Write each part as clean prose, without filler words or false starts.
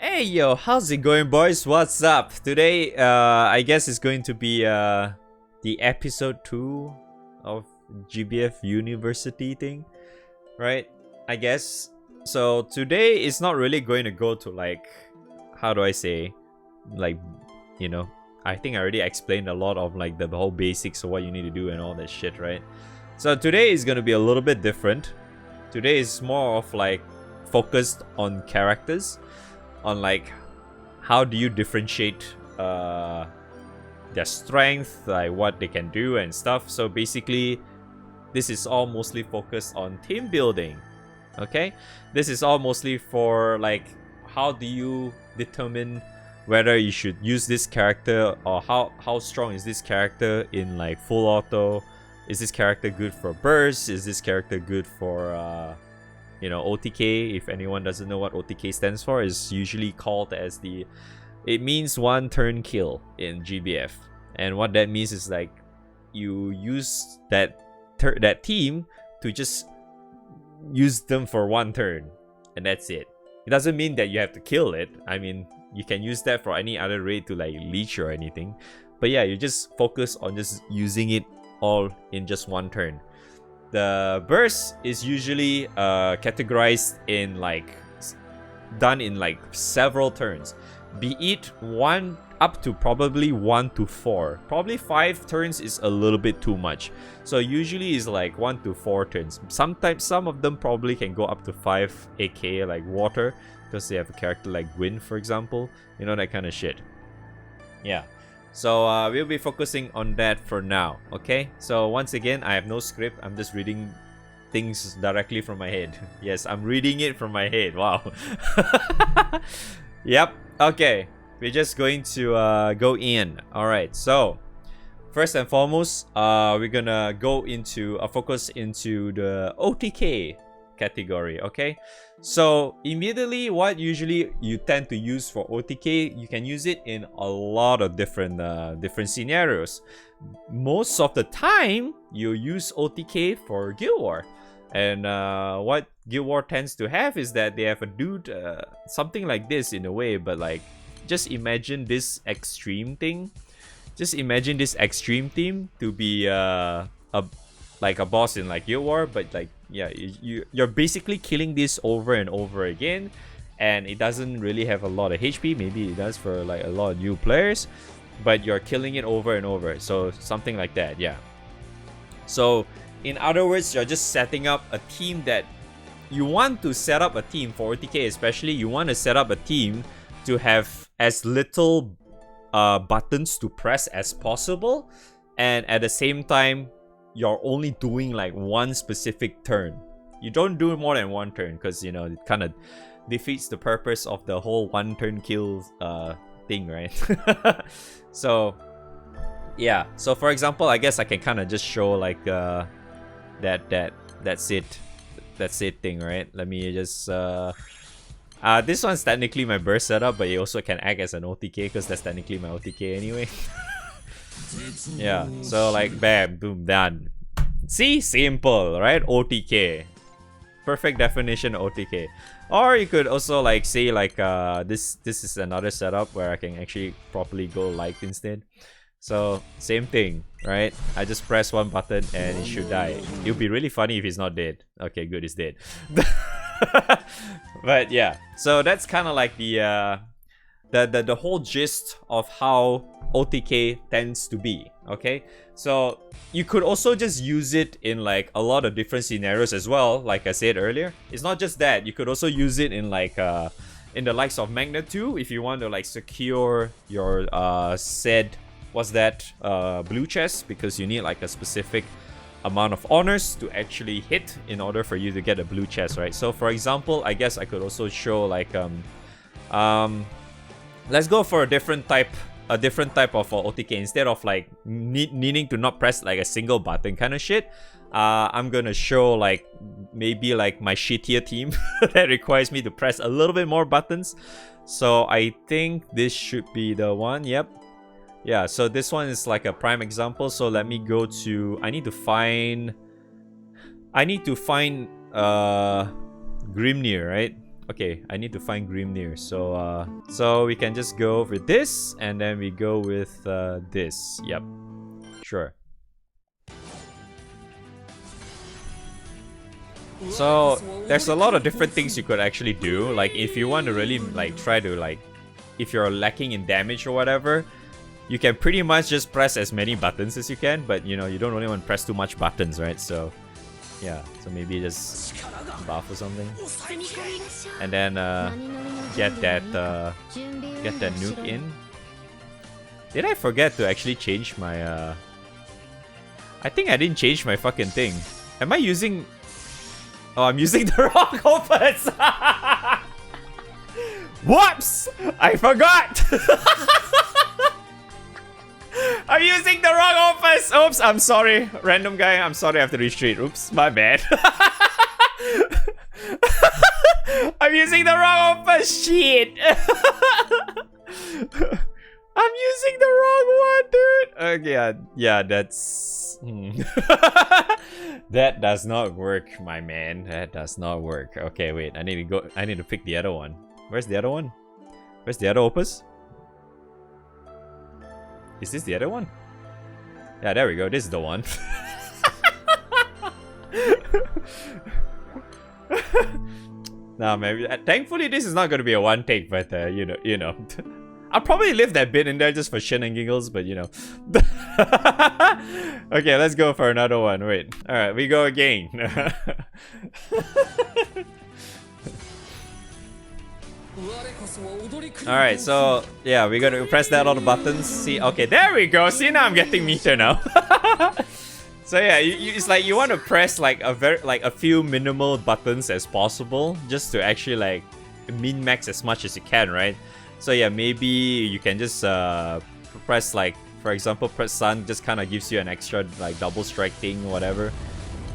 Hey yo, how's it going, boys? What's up? Today, I guess it's going to be the episode 2 of GBF University thing, right? I guess. So today is not really going to go to like, how do I say, like, you know, I think I already explained a lot of like the whole basics of what you need to do and all that shit, right? So today is going to be a little bit different. Today is more of like focused on characters, on like how do you differentiate their strength, like what they can do and stuff. So basically this is all mostly focused on team building. Okay, this is all mostly for like how do you determine whether you should use this character, or how strong is this character in like full auto. Is this character good for burst? Is this character good for you know, OTK? If anyone doesn't know what OTK stands for, is usually called as it means one turn kill in GBF. And what that means is like you use that team to just use them for one turn, and that's it. It doesn't mean that you have to kill it. I mean, you can use that for any other raid to like leech or anything. But yeah, you just focus on just using it all in just one turn. The burst is usually categorized in like done in like several turns, be it one up to probably 1 to 4. Probably 5 turns is a little bit too much, so usually is like 1 to 4 turns. Sometimes some of them probably can go up to 5 AK, like water, because they have a character like wind, for example, you know, that kind of shit. Yeah. So we'll be focusing on that for now, okay? So once again, I have no script. I'm just reading things directly from my head. Yes, I'm reading it from my head. Wow. Yep. Okay. We're just going to go in. All right. So first and foremost, we're gonna go into focus into the OTK category, okay? So immediately, what usually you tend to use for OTK, you can use it in a lot of different scenarios. Most of the time, you use OTK for Guild War, and what Guild War tends to have is that they have a dude, something like this in a way, but like just imagine this extreme thing. Just imagine this extreme team to be like a boss in like Guild War, but like, yeah, you're basically killing this over and over again, and it doesn't really have a lot of HP. Maybe it does for like a lot of new players, but you're killing it over and over. So something like that, yeah. So in other words, you're just setting up a team that you want to set up a team for OTK, especially you want to set up a team to have as little buttons to press as possible, and at the same time you're only doing like one specific turn. You don't do more than one turn, because you know it kind of defeats the purpose of the whole one turn kill thing, right? So yeah, so for example, I guess I can kind of just show like that's it thing, right? Let me just this one's technically my burst setup, but it also can act as an OTK because that's technically my OTK anyway. Yeah, so like bam, boom, done. See, simple, right? OTK, perfect definition of OTK. Or you could also like say like this is another setup where I can actually properly go light instead. So same thing, right? I just press one button and it should die. It would be really funny if he's not dead. Okay, good, he's dead. But yeah, so that's kind of like the whole gist of how OTK tends to be, okay? So you could also just use it in like a lot of different scenarios as well, like I said earlier. It's not just that, you could also use it in like in the likes of Magnet 2 if you want to like secure your said, what's that, blue chest, because you need like a specific amount of honors to actually hit in order for you to get a blue chest, right? So for example, I guess I could also show like let's go for a different type of OTK. Instead of like needing to not press like a single button kind of shit, I'm gonna show like maybe like my shittier team that requires me to press a little bit more buttons. So I think this should be the one. Yep. Yeah, so this one is like a prime example. So let me go to, I need to find Grimnir, right? Okay, I need to find Grimnir. So we can just go with this, and then we go with this. Yep, sure. So there's a lot of different things you could actually do. Like if you want to really like try to like, if you're lacking in damage or whatever, you can pretty much just press as many buttons as you can. But you know, you don't really want to press too much buttons, right? So yeah, so maybe just buff or something, and then get that nuke in. Did I forget to actually change my? I think I didn't change my fucking thing. Am I using? Oh, I'm using the wrong opus. Whoops! I forgot. I'm using the wrong opus. Oops, I'm sorry, random guy. I'm sorry. I have to retreat. Oops, my bad. I'm using the wrong opus. Shit. I'm using the wrong one, dude. Okay, yeah, that's... That does not work, my man. That does not work. Okay, wait. I need to go. I need to pick the other one. Where's the other one? Where's the other opus? Is this the other one? Yeah, there we go. This is the one. Nah, maybe. Thankfully, this is not going to be a one take, but you know. I'll probably leave that bit in there just for shit and giggles, but you know. Okay, let's go for another one. Wait. Alright, we go again. Alright, so yeah, we're gonna press that all the buttons. See, okay, there we go. See, now I'm getting meter now. So yeah, it's like you want to press like a few minimal buttons as possible, just to actually like min max as much as you can, right? So yeah, maybe you can just press like, for example, press Sun just kind of gives you an extra like double strike thing, whatever.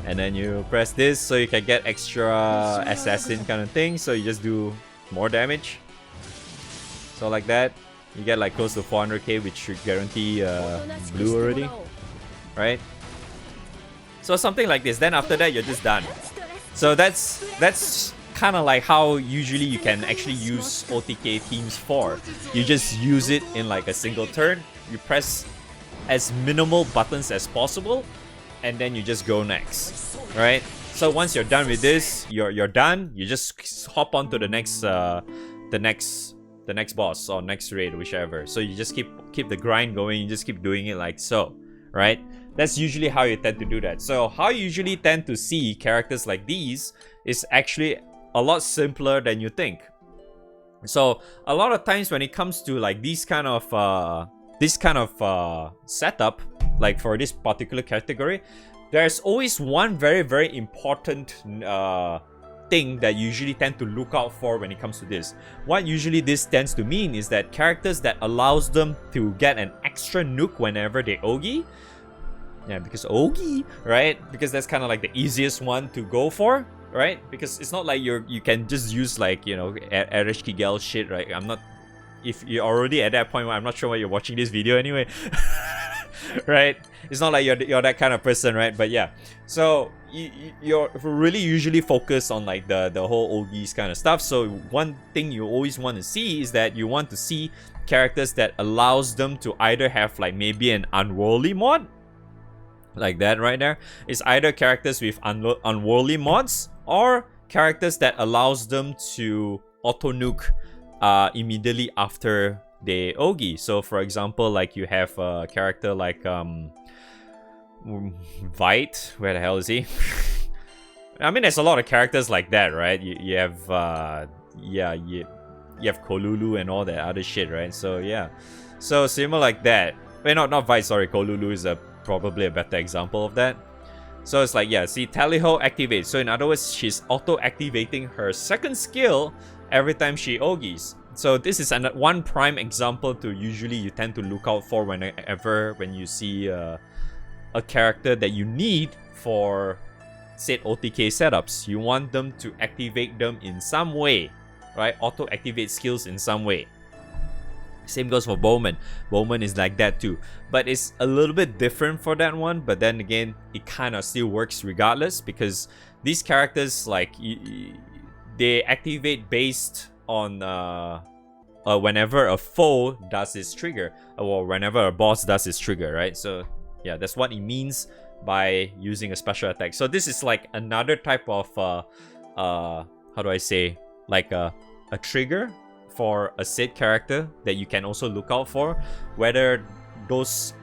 And then you press this so you can get extra assassin kind of thing. So you just do more damage. So like that, you get like close to 400k, which should guarantee blue already, right? So something like this. Then after that, you're just done. So that's kind of like how usually you can actually use OTK teams for. You just use it in like a single turn. You press as minimal buttons as possible, and then you just go next, right? So once you're done with this, you're done. You just hop on to the next boss or next raid, whichever. So you just keep the grind going. You just keep doing it like so, right? That's usually how you tend to do that. So how you usually tend to see characters like these is actually a lot simpler than you think. So a lot of times when it comes to like this kind of setup, like for this particular category, there's always one very, very important thing that you usually tend to look out for when it comes to this. What usually this tends to mean is that characters that allows them to get an extra nuke whenever they Ogi. Yeah, because Ogi, right? Because that's kind of like the easiest one to go for, right? Because it's not like you can just use like, you know, Erish Kigel shit, right? I'm not... If you're already at that point, I'm not sure why you're watching this video anyway. Right? It's not like you're that kind of person, right? But yeah. So you're really usually focused on like the whole Ogis kind of stuff. So one thing you always want to see is that you want to see characters that allows them to either have like maybe an unworldly mod, like that right there. It's either characters with unworldly mods or characters that allows them to auto nuke immediately after they Ogi. So for example, like you have a character like Vite. Where the hell is he? I mean, there's a lot of characters like that, right? You have you have Kolulu and all that other shit, right? So yeah, so similar like that. Wait, not Vite, sorry. Kolulu is probably a better example of that. So it's like, yeah, see, Taliho activates. So in other words, she's auto-activating her second skill every time she Ogis. So this is one prime example to usually you tend to look out for when you see a character that you need for, say, OTK setups. You want them to activate them in some way, right? Auto-activate skills in some way. Same goes for Bowman. Bowman is like that too. But it's a little bit different for that one. But then again, it kind of still works regardless, because these characters, like, they activate based on whenever a foe does its trigger, or whenever a boss does its trigger, right? So yeah, that's what it means by using a special attack. So this is like another type of how do I say, like a trigger for a said character that you can also look out for, whether those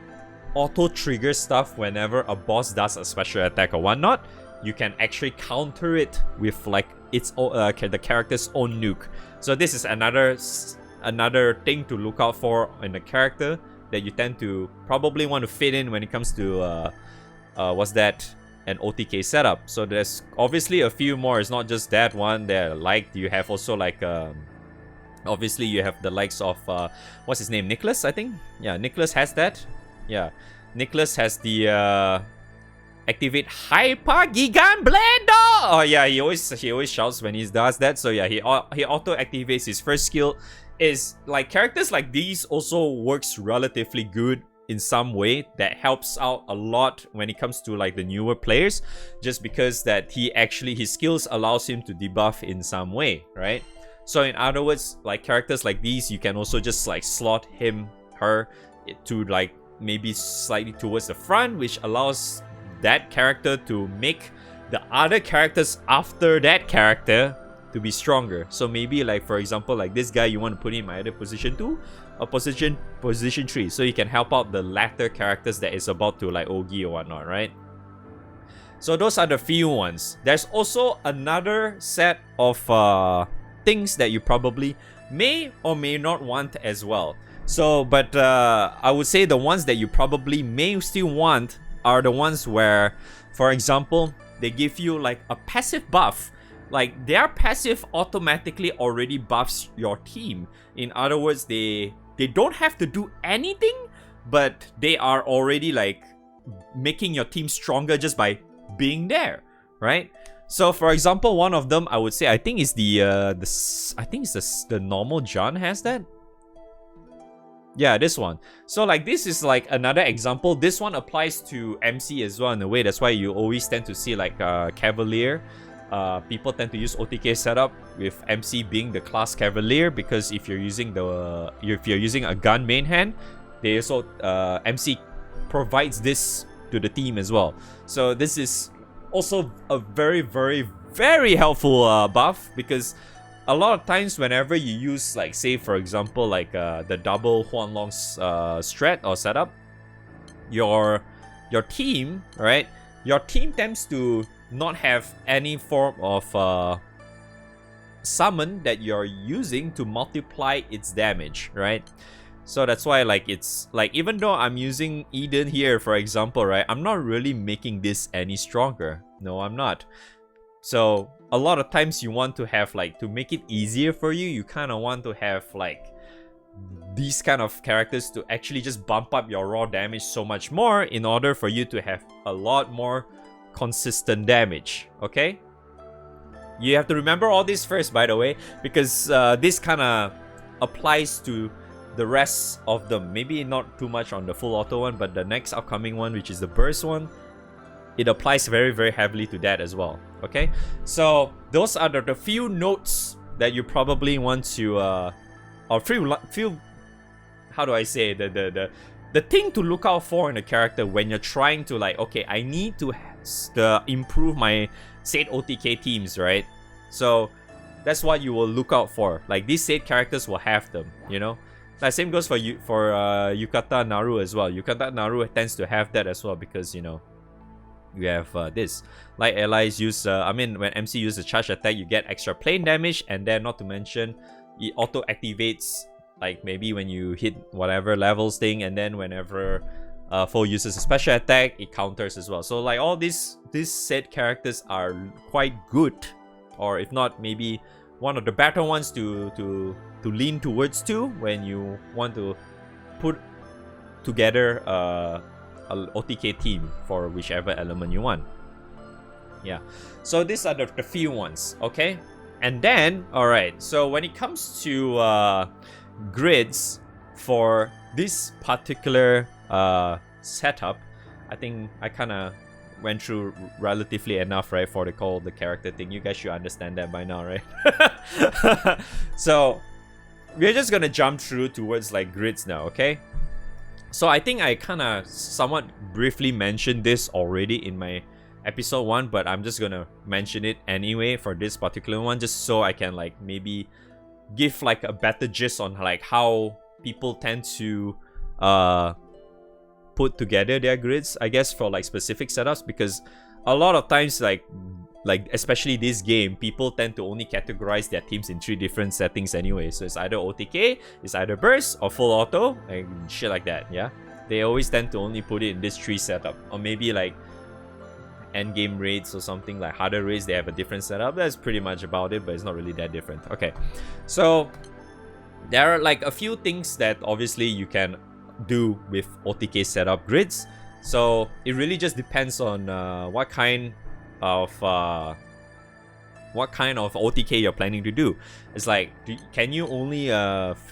auto trigger stuff whenever a boss does a special attack or whatnot, you can actually counter it with like its the character's own nuke. So this is another thing to look out for in a character that you tend to probably want to fit in when it comes to what's that, an OTK setup. So there's obviously a few more. It's not just that one there. Like you have also like obviously you have the likes of what's his name, Nicholas, I think. Yeah, Nicholas has that. Yeah, Nicholas has the activate Hyper Gigant Blender. Oh yeah, he always shouts when he does that. So yeah, he auto activates his first skill. Is like characters like these also works relatively good in some way that helps out a lot when it comes to like the newer players, just because that his skills allows him to debuff in some way, right? So in other words, like characters like these, you can also just like slot her to like maybe slightly towards the front, which allows that character to make the other characters after that character to be stronger. So maybe like for example, like this guy, you want to put him either position 2 or position 3, so you can help out the latter characters that is about to like Ogi or whatnot, right? So those are the few ones. There's also another set of things that you probably may or may not want as well. So but I would say the ones that you probably may still want are the ones where, for example, they give you like a passive buff. Like their passive automatically already buffs your team. In other words, they don't have to do anything, but they are already like making your team stronger just by being there, right? So for example, one of them I would say, I think is the normal John has that. Yeah, this one. So like this is like another example. This one applies to MC as well in a way. That's why you always tend to see like Cavalier. People tend to use OTK setup with MC being the class Cavalier, because if you're using a gun main hand, they also MC provides this to the team as well. So this is also a very, very, very helpful buff, because a lot of times whenever you use like, say for example, like the double Huanlong strat or setup, your team, right? Your team tends to not have any form of summon that you're using to multiply its damage, right? So that's why like it's like, even though I'm using Eden here, for example, right, I'm not really making this any stronger. No, I'm not. So a lot of times you want to have like, to make it easier for you, you kind of want to have like these kind of characters to actually just bump up your raw damage so much more, in order for you to have a lot more consistent damage. Okay, you have to remember all this first, by the way, because this kind of applies to the rest of them. Maybe not too much on the full auto one, but the next upcoming one, which is the burst one, it applies very, very heavily to that as well. Okay, so those are the few notes that you probably want to or feel how do I say, the thing to look out for in a character when you're trying to like, okay, I need to improve my said OTK teams, right? So that's what you will look out for. Like these said characters will have them, you know. That same goes for Yukata Naru as well. Yukata Naru tends to have that as well, because you know, you have this. Like allies use, when MC uses a charge attack, you get extra plane damage, and then not to mention, it auto activates like maybe when you hit whatever levels thing, and then whenever foe uses a special attack, it counters as well. So like all these set characters are quite good, or if not, maybe one of the better ones to lean towards too when you want to put together a OTK team for whichever element you want. Yeah, so these are the few ones, okay? And then, alright, so when it comes to grids for this particular setup, I think I kind of went through relatively enough, right, for the call the character thing. You guys should understand that by now, right? So we're just gonna jump through towards like grids now, okay? So I think I kind of somewhat briefly mentioned this already in my episode 1, but I'm just gonna mention it anyway for this particular one, just so I can like maybe give like a better gist on like how people tend to put together their grids, I guess, for like specific setups, because a lot of times like especially this game, people tend to only categorize their teams in 3 different settings anyway. So it's either OTK, it's either burst or full auto and shit like that. Yeah, they always tend to only put it in this 3 setup, or maybe like end game raids or something like harder raids, they have a different setup. That's pretty much about it, but it's not really that different. Okay, so there are like a few things that obviously you can do with OTK setup grids. So it really just depends on what kind of OTK you're planning to do. It's like, can you only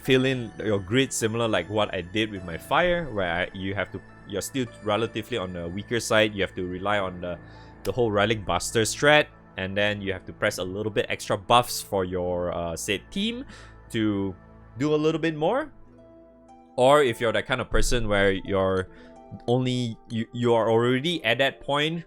fill in your grid similar like what I did with my fire, where you're still relatively on the weaker side. You have to rely on the whole relic buster strat, and then you have to press a little bit extra buffs for your said team to do a little bit more. Or if you're that kind of person where you are already at that point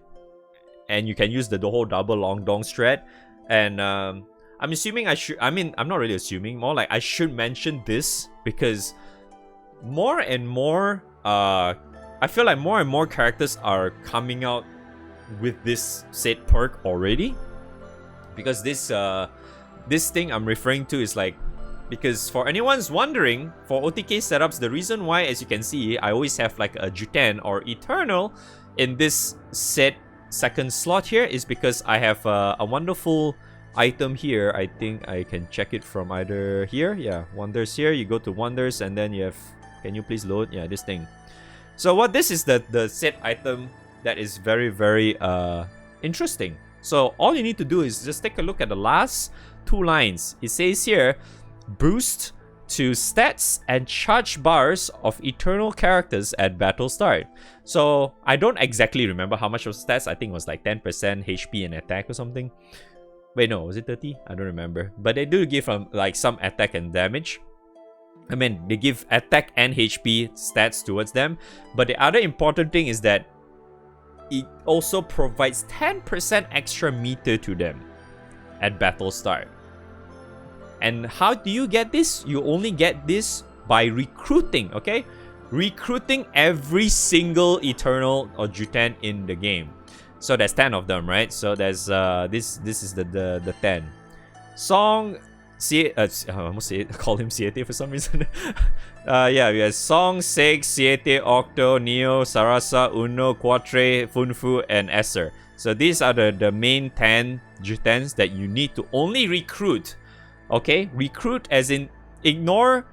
and you can use the whole double long dong strat. And I'm assuming I'm not really assuming, more like I should mention this because more and more I feel like more and more characters are coming out with this said perk already, because this thing I'm referring to is like, because for anyone's wondering, for OTK setups, the reason why, as you can see, I always have like a Juten or Eternal in this set second slot here is because I have a wonderful item here. I think I can check it from either here. Yeah, Wonders here. You go to Wonders and then you have, can you please load? Yeah, this thing. So what this is the set item that is very, very interesting. So all you need to do is just take a look at the last 2 lines. It says here, boost to stats and charge bars of eternal characters at battle start. So I don't exactly remember how much was stats. I think it was like 10% HP and attack or something. Wait, no, was it 30? I don't remember. But they do give like some attack and damage. I mean, they give attack and HP stats towards them. But the other important thing is that it also provides 10% extra meter to them at battle start. And how do you get this? You only get this by recruiting, okay? Recruiting every single Eternal or Juten in the game. So there's 10 of them, right? So there's this is the 10. Song I almost call him Siete for some reason. Yeah, we have Song, Six, Siete, Octo, Neo, Sarasa, Uno, Quatre, Funfu, and Esser. So these are the main 10 Jutens that you need to only recruit. Okay, recruit as in ignore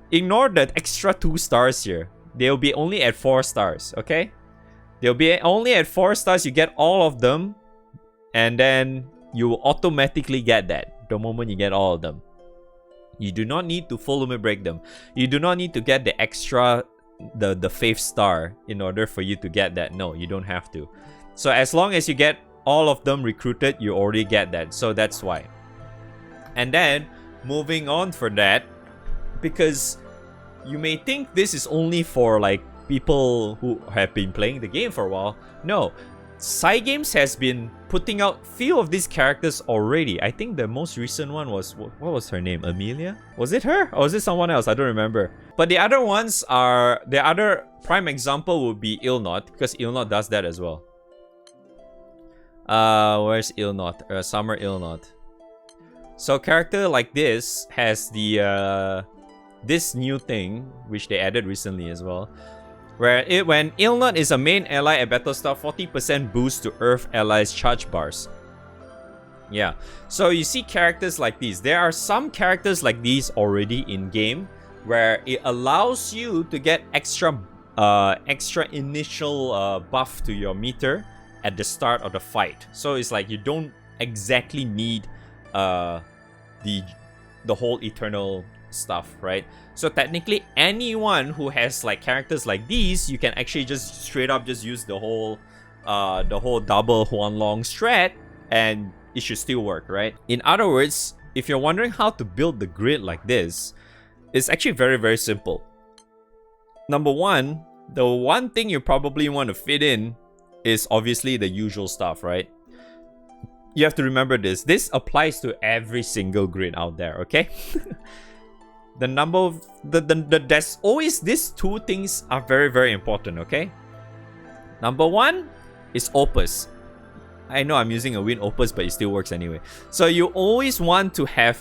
the extra 2 stars here. They'll be only at 4 stars, okay? They'll be only at 4 stars. You get all of them, and then you will automatically get that the moment you get all of them. You do not need to full limit break them. You do not need to get the extra, the 5th star in order for you to get that. No, you don't have to. So as long as you get all of them recruited, you already get that. So that's why. And then, moving on for that, because you may think this is only for like people who have been playing the game for a while. No, Cygames has been putting out few of these characters already. I think the most recent one was, what was her name? Amelia? Was it her? Or was it someone else? I don't remember. But the other ones are, the other prime example would be Ilnot, because Ilnot does that as well. Where's Ilnot? Summer Ilnot. So character like this has the this new thing which they added recently as well, where when Ilnut is a main ally at battle start, 40% boost to Earth allies charge bars. Yeah, so you see characters like these. There are some characters like these already in game, where it allows you to get extra initial buff to your meter at the start of the fight. So it's like you don't exactly need the whole Eternal stuff, right? So technically anyone who has like characters like these, you can actually just straight up just use the whole the whole double Huanglong strat, and it should still work, right? In other words, if you're wondering how to build the grid like this, it's actually very, very simple. Number one, the one thing you probably want to fit in is obviously the usual stuff, right? You have to remember this. This applies to every single grid out there, okay? The number of there's always these two things are very, very important, okay? Number one is opus. I know I'm using a win opus, but it still works anyway. So you always want to have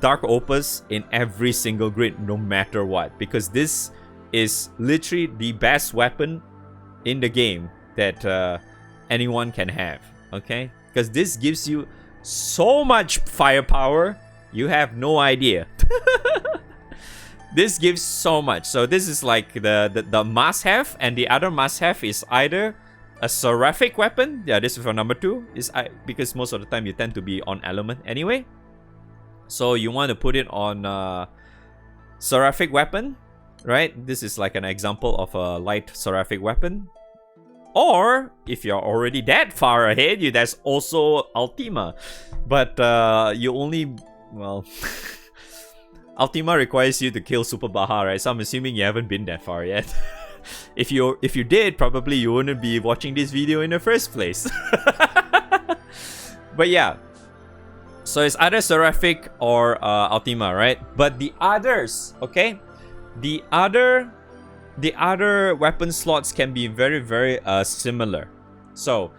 dark opus in every single grid, no matter what, because this is literally the best weapon in the game that anyone can have, okay? Because this gives you so much firepower, you have no idea. This gives so much. So this is like the must-have, and the other must-have is either a seraphic weapon. Yeah, this is for number two. Because most of the time you tend to be on element anyway. So you want to put it on seraphic weapon, right? This is like an example of a light seraphic weapon. Or if you're already that far ahead, there's also Ultima. But you only, well, Ultima requires you to kill Super Baja, right? So I'm assuming you haven't been that far yet. If you did, probably you wouldn't be watching this video in the first place. But yeah, so it's either seraphic or Ultima, right? But the others, okay, the other weapon slots can be very, very similar. So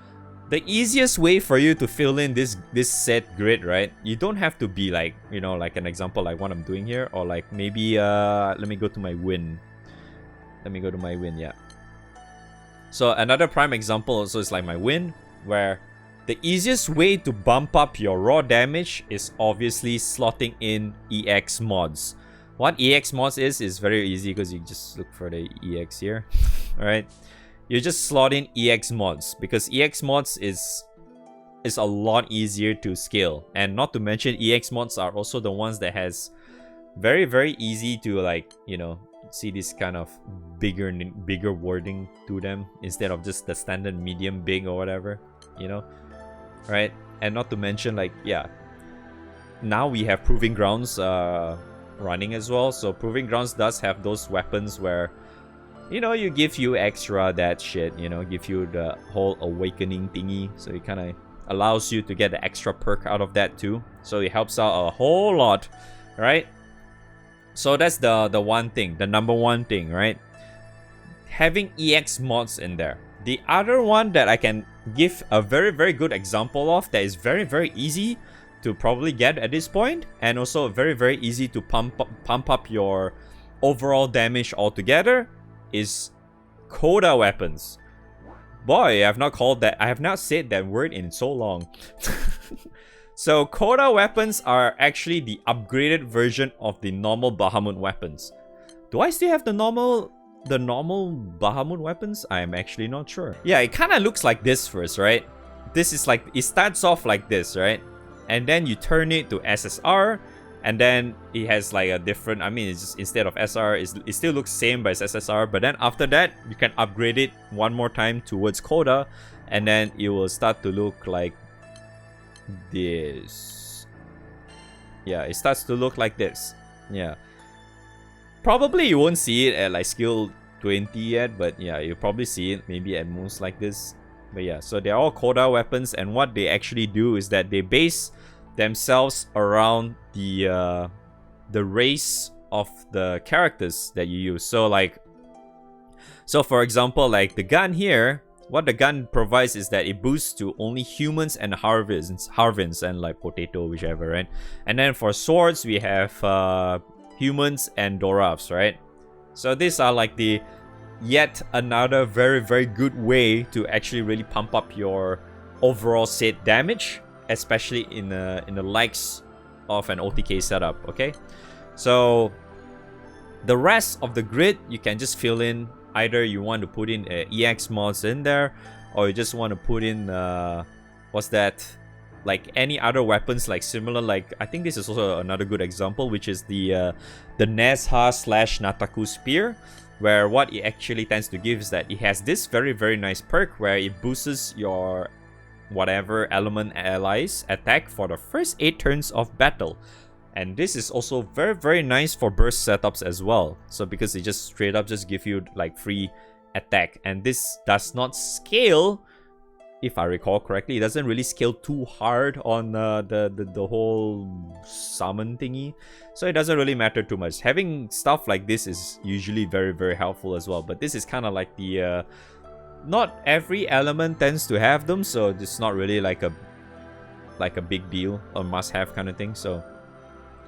the easiest way for you to fill in this set grid, right? You don't have to be like, you know, like an example like what I'm doing here, or like maybe let me go to my win. Yeah. So another prime example also is like my win, where the easiest way to bump up your raw damage is obviously slotting in EX mods. What EX mods is very easy, because you just look for the EX here. Alright, you just slot in EX mods, because EX mods is a lot easier to scale. And not to mention, EX mods are also the ones that has very, very easy to, like, you know, see this kind of bigger wording to them instead of just the standard medium big or whatever, you know, right? And not to mention, like, yeah, now we have Proving Grounds running as well. So Proving Grounds does have those weapons where, you know, you give you extra that shit, you know, give you the whole awakening thingy, so it kind of allows you to get the extra perk out of that too. So it helps out a whole lot, right? So that's the one thing, the number one thing, right? Having EX mods in there. The other one that I can give a very, very good example of, that is very, very easy to probably get at this point, and also very, very easy to pump up your overall damage altogether, is Coda weapons. Boy, I have not said that word in so long. So Coda weapons are actually the upgraded version of the normal Bahamut weapons. Do I still have the normal Bahamut weapons? I am actually not sure. Yeah, it kind of looks like this first, right? This is like, it starts off like this, right? And then you turn it to SSR, and then it has like a different, I mean, it's just, instead of SR, it still looks same, but it's SSR. But then after that, you can upgrade it one more time towards Coda, and then it will start to look like this. Yeah, it starts to look like this. Yeah, probably you won't see it at like skill 20 yet, but yeah, you'll probably see it maybe at most like this. But yeah, so they're all Coda weapons, and what they actually do is that they base themselves around the race of the characters that you use. So like, so for example, like the gun here, what the gun provides is that it boosts to only humans and Harvins and like potato, whichever, right? And then for swords, we have humans and Doravs, right? So these are like the yet another very, very good way to actually really pump up your overall set damage, especially in the likes of an OTK setup, okay? So the rest of the grid, you can just fill in. Either you want to put in EX mods in there, or you just want to put in what's that, like any other weapons like similar, like I think this is also another good example, which is the Nezha / Nataku spear. where what it actually tends to give is that it has this very, very nice perk where it boosts your whatever element allies attack for the first 8 turns of battle. And this is also very, very nice for burst setups as well. So because it just straight up just give you like free attack, and this does not scale, if I recall correctly. It doesn't really scale too hard on the whole summon thingy, so it doesn't really matter too much. Having stuff like this is usually very, very helpful as well, but this is kind of like the not every element tends to have them, so it's not really like a big deal or must-have kind of thing. So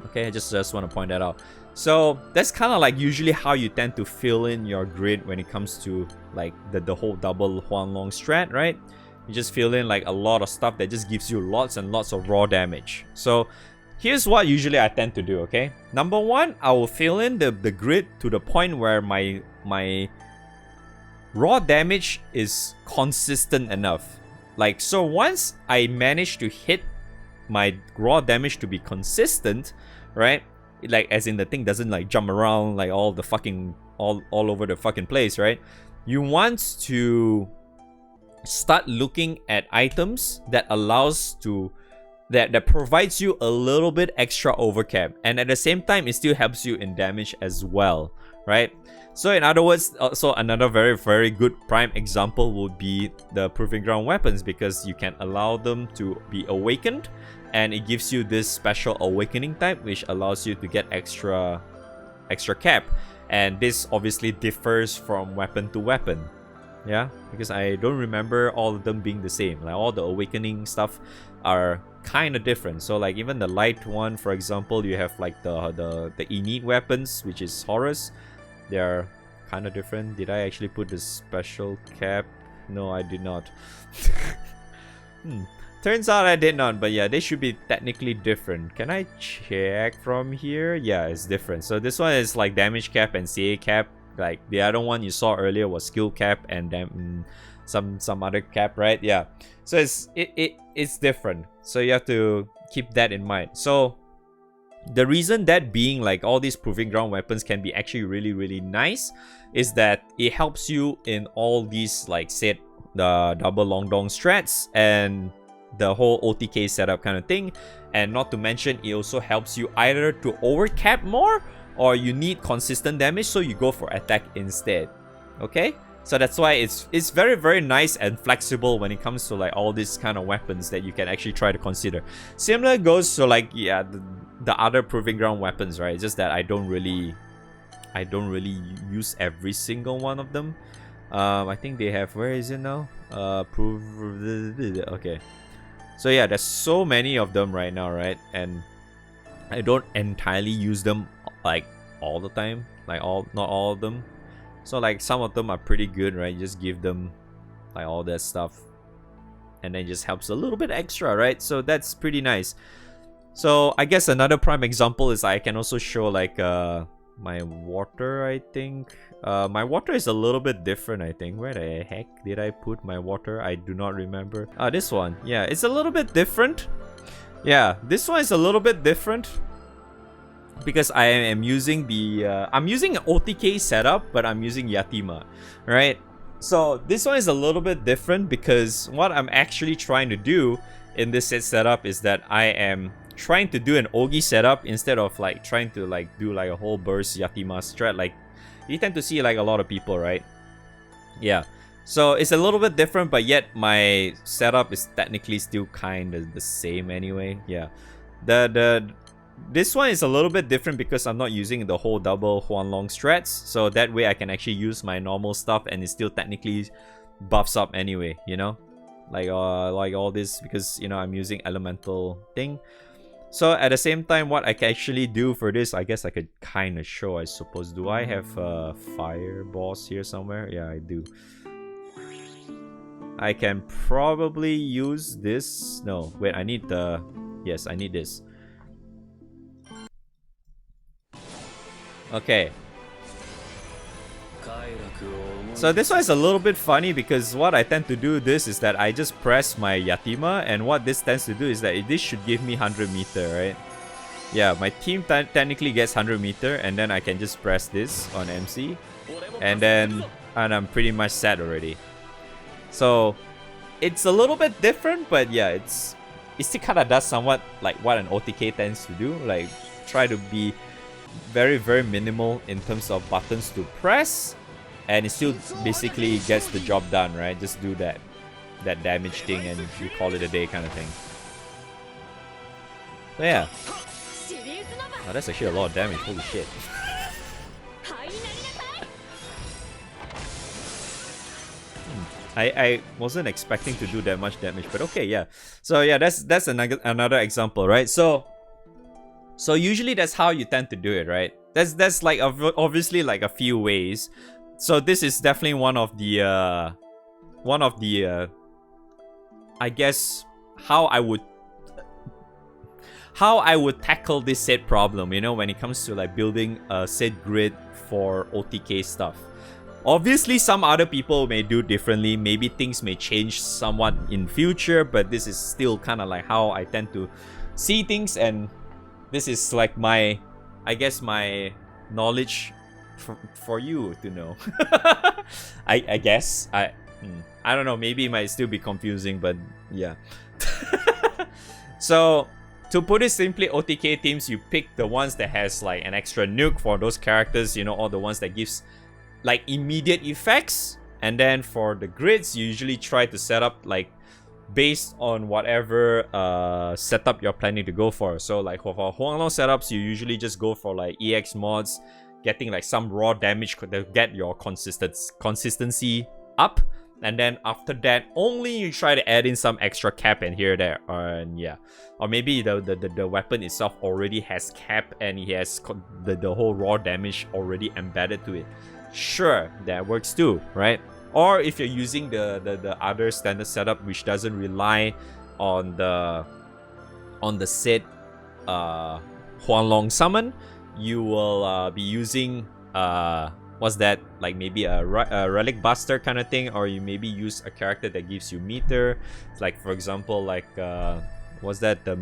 okay, I just want to point that out. So that's kind of like usually how you tend to fill in your grid when it comes to like the whole double Huanglong strat, right? You just fill in like a lot of stuff that just gives you lots and lots of raw damage. So here's what usually I tend to do, okay? Number one, I will fill in the grid to the point where my raw damage is consistent enough. Like, so once I manage to hit my raw damage to be consistent, right? Like, as in the thing doesn't like jump around like all over the fucking place, right? You want to start looking at items that that provides you a little bit extra overcap, and at the same time it still helps you in damage as well, right? So in other words, also another very, very good prime example would be the Proving Ground weapons, because you can allow them to be awakened, and it gives you this special awakening type which allows you to get extra cap, and this obviously differs from weapon to weapon. Yeah, because I don't remember all of them being the same. Like, all the awakening stuff are kind of different. So like even the light one, for example, you have like the innate weapons, which is Horus. They are kind of different. Did I actually put the special cap? No, I did not. Turns out I did not, but yeah, they should be technically different. Can I check from here? Yeah, it's different. So this one is like damage cap and CA cap. Like the other one you saw earlier was skill cap and then some other cap, right? Yeah. So it's different. So you have to keep that in mind. So the reason that being like all these Proving Ground weapons can be actually really, really nice is that it helps you in all these, like said, the double Long Dong strats and the whole OTK setup kind of thing. And not to mention, it also helps you either to overcap more, or you need consistent damage, so you go for attack instead. Okay, so that's why it's very, very nice and flexible when it comes to like all these kind of weapons that you can actually try to consider. Similar goes to like, yeah, the other Proving Ground weapons, right? It's just that I don't really use every single one of them. I think they have, where is it now? Okay, so yeah, there's so many of them right now, right? And I don't entirely use them like all the time, like not all of them. So like some of them are pretty good, right? You just give them like all that stuff, and then it just helps a little bit extra, right? So that's pretty nice. So I guess another prime example is I can also show like my water. I think my water is a little bit different. I think, where the heck did I put my water? I do not remember. This one. Yeah, it's a little bit different. Yeah, this one is a little bit different because I am using the I'm using an OTK setup, but I'm using Yatima, right? So this one is a little bit different because what I'm actually trying to do in this set setup is that I am trying to do an Ogi setup instead of like trying to like do like a whole burst Yatima strat like you tend to see like a lot of people, right? Yeah. So it's a little bit different, but yet my setup is technically still kind of the same anyway. Yeah. This one is a little bit different because I'm not using the whole double Huanglong strats. So that way I can actually use my normal stuff and it still technically buffs up anyway, you know? Like all this, because, you know, I'm using elemental thing. So at the same time, what I can actually do for this, I guess I could kind of show, I suppose. Do I have fire boss here somewhere? Yeah, I do. I can probably use this. No, wait, I need the... Yes, I need this. Okay. So this one is a little bit funny because what I tend to do this is that I just press my Yatima, and what this tends to do is that this should give me 100 meter, right? Yeah, my team technically gets 100 meter, and then I can just press this on MC. and I'm pretty much set already. So it's a little bit different, but yeah, it still kind of does somewhat like what an OTK tends to do, like try to be very, very minimal in terms of buttons to press, and it still basically gets the job done, right? Just do that damage thing and you call it a day kind of thing. So yeah. Oh, that's actually a lot of damage, holy shit. I wasn't expecting to do that much damage, but okay, yeah. So yeah, that's another example, right? So usually that's how you tend to do it, right? That's like obviously like a few ways. So this is definitely one of the I guess how I would tackle this set problem, you know, when it comes to like building a set grid for OTK stuff. Obviously, some other people may do differently. Maybe things may change somewhat in future, but this is still kind of like how I tend to see things, and this is like my, I guess, my knowledge for you to know. I guess I don't know. Maybe it might still be confusing, but yeah. So to put it simply, OTK teams, you pick the ones that has like an extra nuke for those characters, you know, all the ones that gives like immediate effects. And then for the grids, you usually try to set up like based on whatever setup you're planning to go for. So like for Huanglong setups, you usually just go for like EX mods, getting like some raw damage to get your consistency up. And then after that, only you try to add in some extra cap and here there, and yeah, or maybe the weapon itself already has cap and it has the whole raw damage already embedded to it. Sure, that works too, right? Or if you're using the other standard setup which doesn't rely on the set Huanglong summon, you will be using what's that, like maybe a relic buster kind of thing, or you maybe use a character that gives you meter, like for example like what's that, the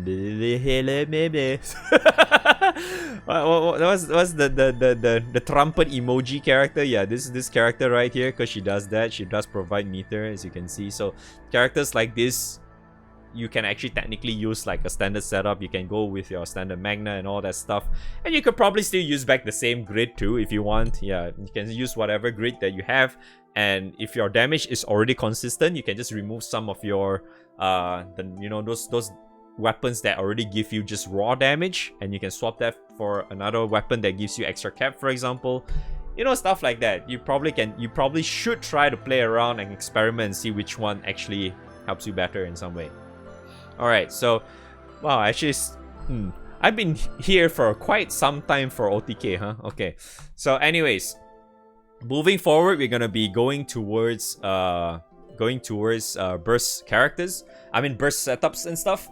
what's the trumpet emoji character? Yeah, this character right here, because she does that, she does provide meter, as you can see. So characters like this, you can actually technically use like a standard setup. You can go with your standard Magna and all that stuff, and you could probably still use back the same grid too if you want. Yeah, you can use whatever grid that you have, and if your damage is already consistent, you can just remove some of your those weapons that already give you just raw damage, and you can swap that for another weapon that gives you extra cap, for example. You know, stuff like that. You probably should try to play around and experiment and see which one actually helps you better in some way. Alright, so, wow, actually, I've been here for quite some time for OTK, huh? Okay, so anyways, moving forward, we're gonna be going towards burst characters. I mean, burst setups and stuff,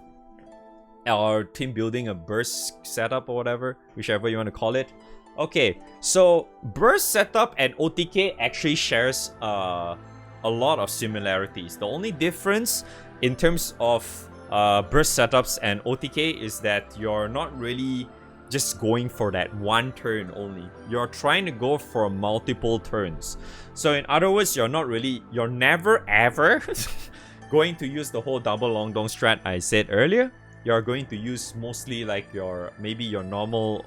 or team building a burst setup or whatever, whichever you want to call it. Okay, so burst setup and OTK actually shares a lot of similarities. The only difference in terms of burst setups and OTK is that you're not really just going for that one turn only. You're trying to go for multiple turns. So in other words, you're never ever going to use the whole double long dong strat I said earlier. You're going to use mostly like maybe your normal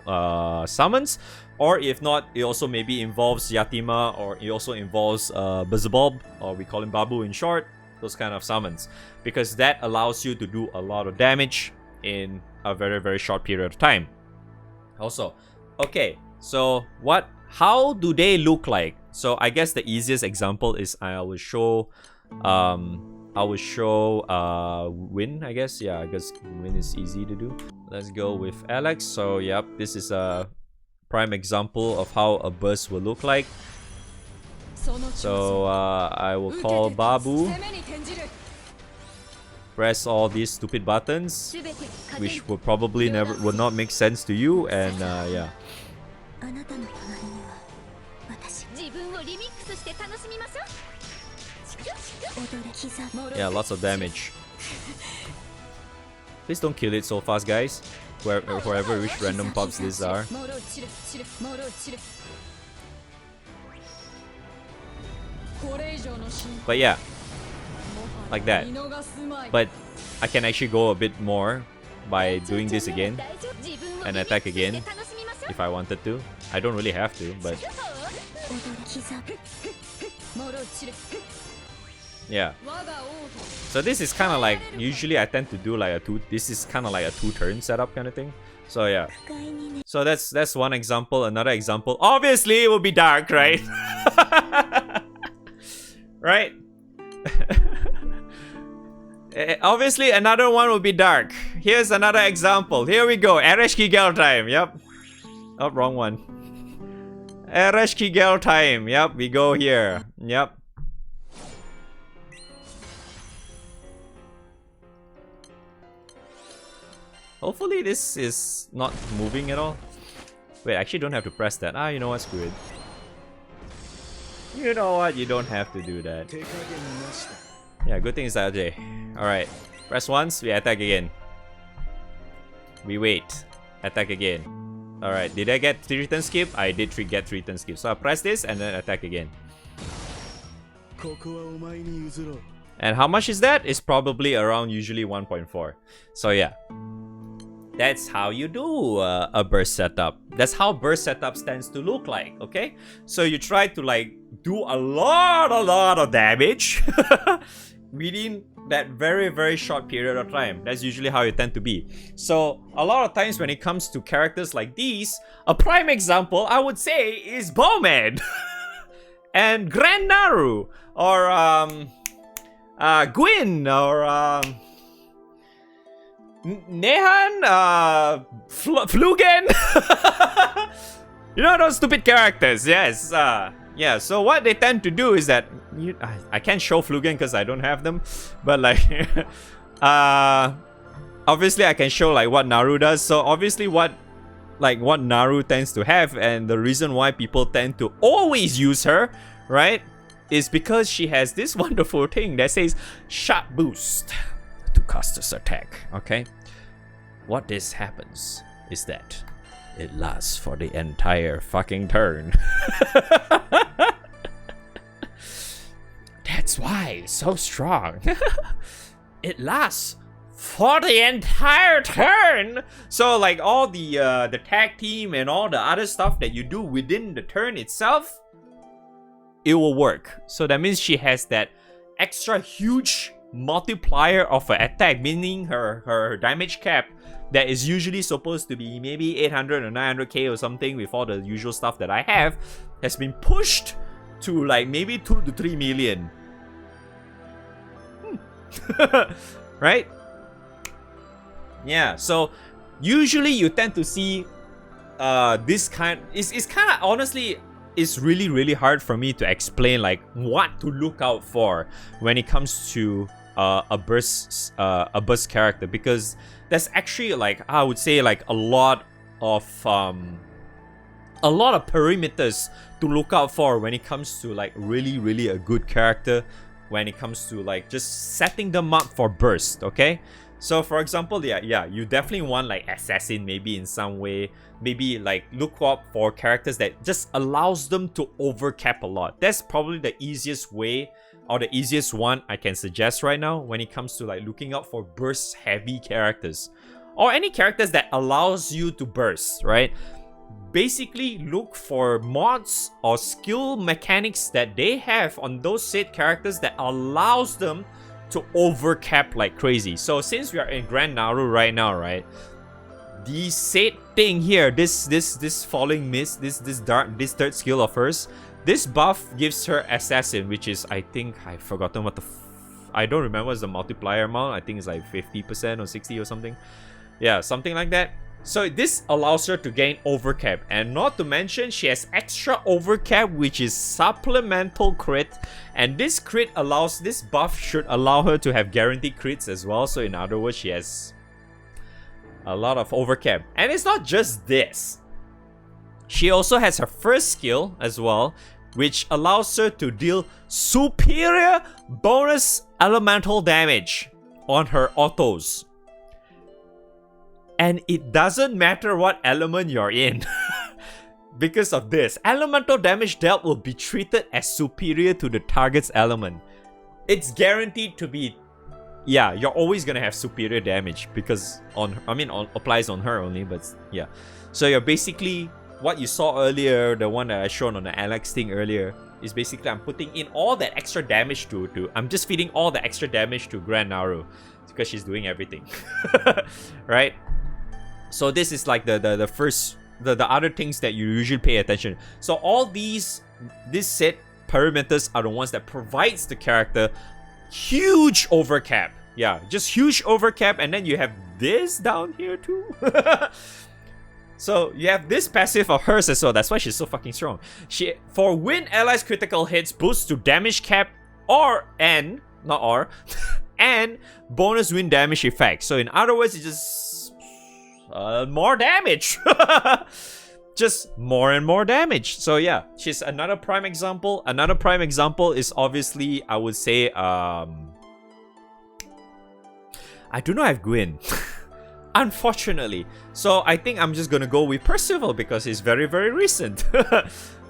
summons, or if not, it also maybe involves Yatima, or it also involves Beelzebub, or we call him Babu in short. Those kind of summons, because that allows you to do a lot of damage in a very, very short period of time. Also, okay, so how do they look like? So I guess the easiest example is I will show Win, I guess. Yeah, I guess Win is easy to do. Let's go with Alex. So yep, this is a prime example of how a burst will look like. So I will call Babu, press all these stupid buttons, which will probably will not make sense to you, and yeah. Yeah, lots of damage. Please don't kill it so fast, guys. Whoever which random pops these are. But yeah, like that. But I can actually go a bit more by doing this again and attack again if I wanted to. I don't really have to, but yeah. So this is kind of like, usually I tend to do like this is kind of like a 2-turn setup kind of thing. So yeah. So that's one example. Another example, obviously it will be dark, right? Right? Obviously another one will be dark. Here's another example. Here we go. Ereshki Girl time. Yep. Oh, wrong one. Ereshki Girl time. Yep, we go here. Yep. Hopefully this is not moving at all. Wait, I actually don't have to press that. Ah, you know what? Screw it. You know what? You don't have to do that. Yeah, good thing it's LJ. Alright. Press once, we attack again. We wait. Attack again. Alright, did I get 3-turn skip? I did get 3-turn skip. So I press this and then attack again. And how much is that? It's probably around usually 1.4. So yeah. That's how you do a burst setup. That's how burst setups tends to look like, okay? So you try to like do a lot of damage within that very short period of time. That's usually how it tend to be. So a lot of times when it comes to characters like these, a prime example I would say is Bowman and Grand Naru, or Gwyn, or Nehan, Flugen. You know those stupid characters, yes. Yeah, so what they tend to do is that I can't show Flugen because I don't have them, but like obviously I can show like what Naru does. So obviously what Naru tends to have, and the reason why people tend to always use her, right, is because she has this wonderful thing that says sharp boost to caster's attack. Okay, what this happens is that it lasts for the entire fucking turn. That's why it's so strong. It lasts for the entire turn. So like all the tag team and all the other stuff that you do within the turn itself, it will work. So that means she has that extra huge multiplier of an attack, meaning her damage cap that is usually supposed to be maybe 800 or 900k or something with all the usual stuff that I have, has been pushed to like maybe 2 to 3 million. Right? Yeah, so usually you tend to see this kind. It's kind of, honestly, it's really hard for me to explain like what to look out for when it comes to a burst character, because there's actually like, I would say, like a lot of perimeters to look out for when it comes to like really a good character, when it comes to like just setting them up for burst. Okay, so for example, yeah, you definitely want like assassin, maybe in some way, maybe like look up for characters that just allows them to overcap a lot. That's probably the easiest way, or the easiest one I can suggest right now when it comes to like looking out for burst heavy characters, or any characters that allows you to burst, right? Basically look for mods or skill mechanics that they have on those said characters that allows them to overcap like crazy. So since we are in Grand Naru right now, right, the said thing here, this falling mist, this third skill of hers, this buff gives her assassin, which is, I think I've forgotten what I don't remember what's the multiplier amount. I think it's like 50% or 60 or something. Yeah, something like that. So this allows her to gain overcap, and not to mention she has extra overcap, which is supplemental crit, and this buff should allow her to have guaranteed crits as well. So in other words, she has a lot of overcap. And it's not just this, she also has her first skill as well, which allows her to deal superior bonus elemental damage on her autos. And it doesn't matter what element you're in. because of this. Elemental damage dealt will be treated as superior to the target's element. It's guaranteed to be, yeah, you're always gonna have superior damage because applies on her only, but yeah. So you're basically, what you saw earlier, the one that I showed on the Alex thing earlier, is basically I'm putting in all that extra damage I'm just feeding all the extra damage to Grand Naru because she's doing everything. Right? So this is like the first, the other things that you usually pay attention. So all this set parameters are the ones that provides the character huge overcap. Yeah, just huge overcap, and then you have this down here too. So you have this passive of hers as well. That's why she's so fucking strong. For win allies critical hits boosts to damage cap and bonus win damage effect. So in other words, it's just more damage. Just more and more damage. So yeah, she's another prime example. Another prime example is obviously, I would say, I do not have Gwyn. Unfortunately. So I think I'm just gonna go with Percival because it's very, very recent.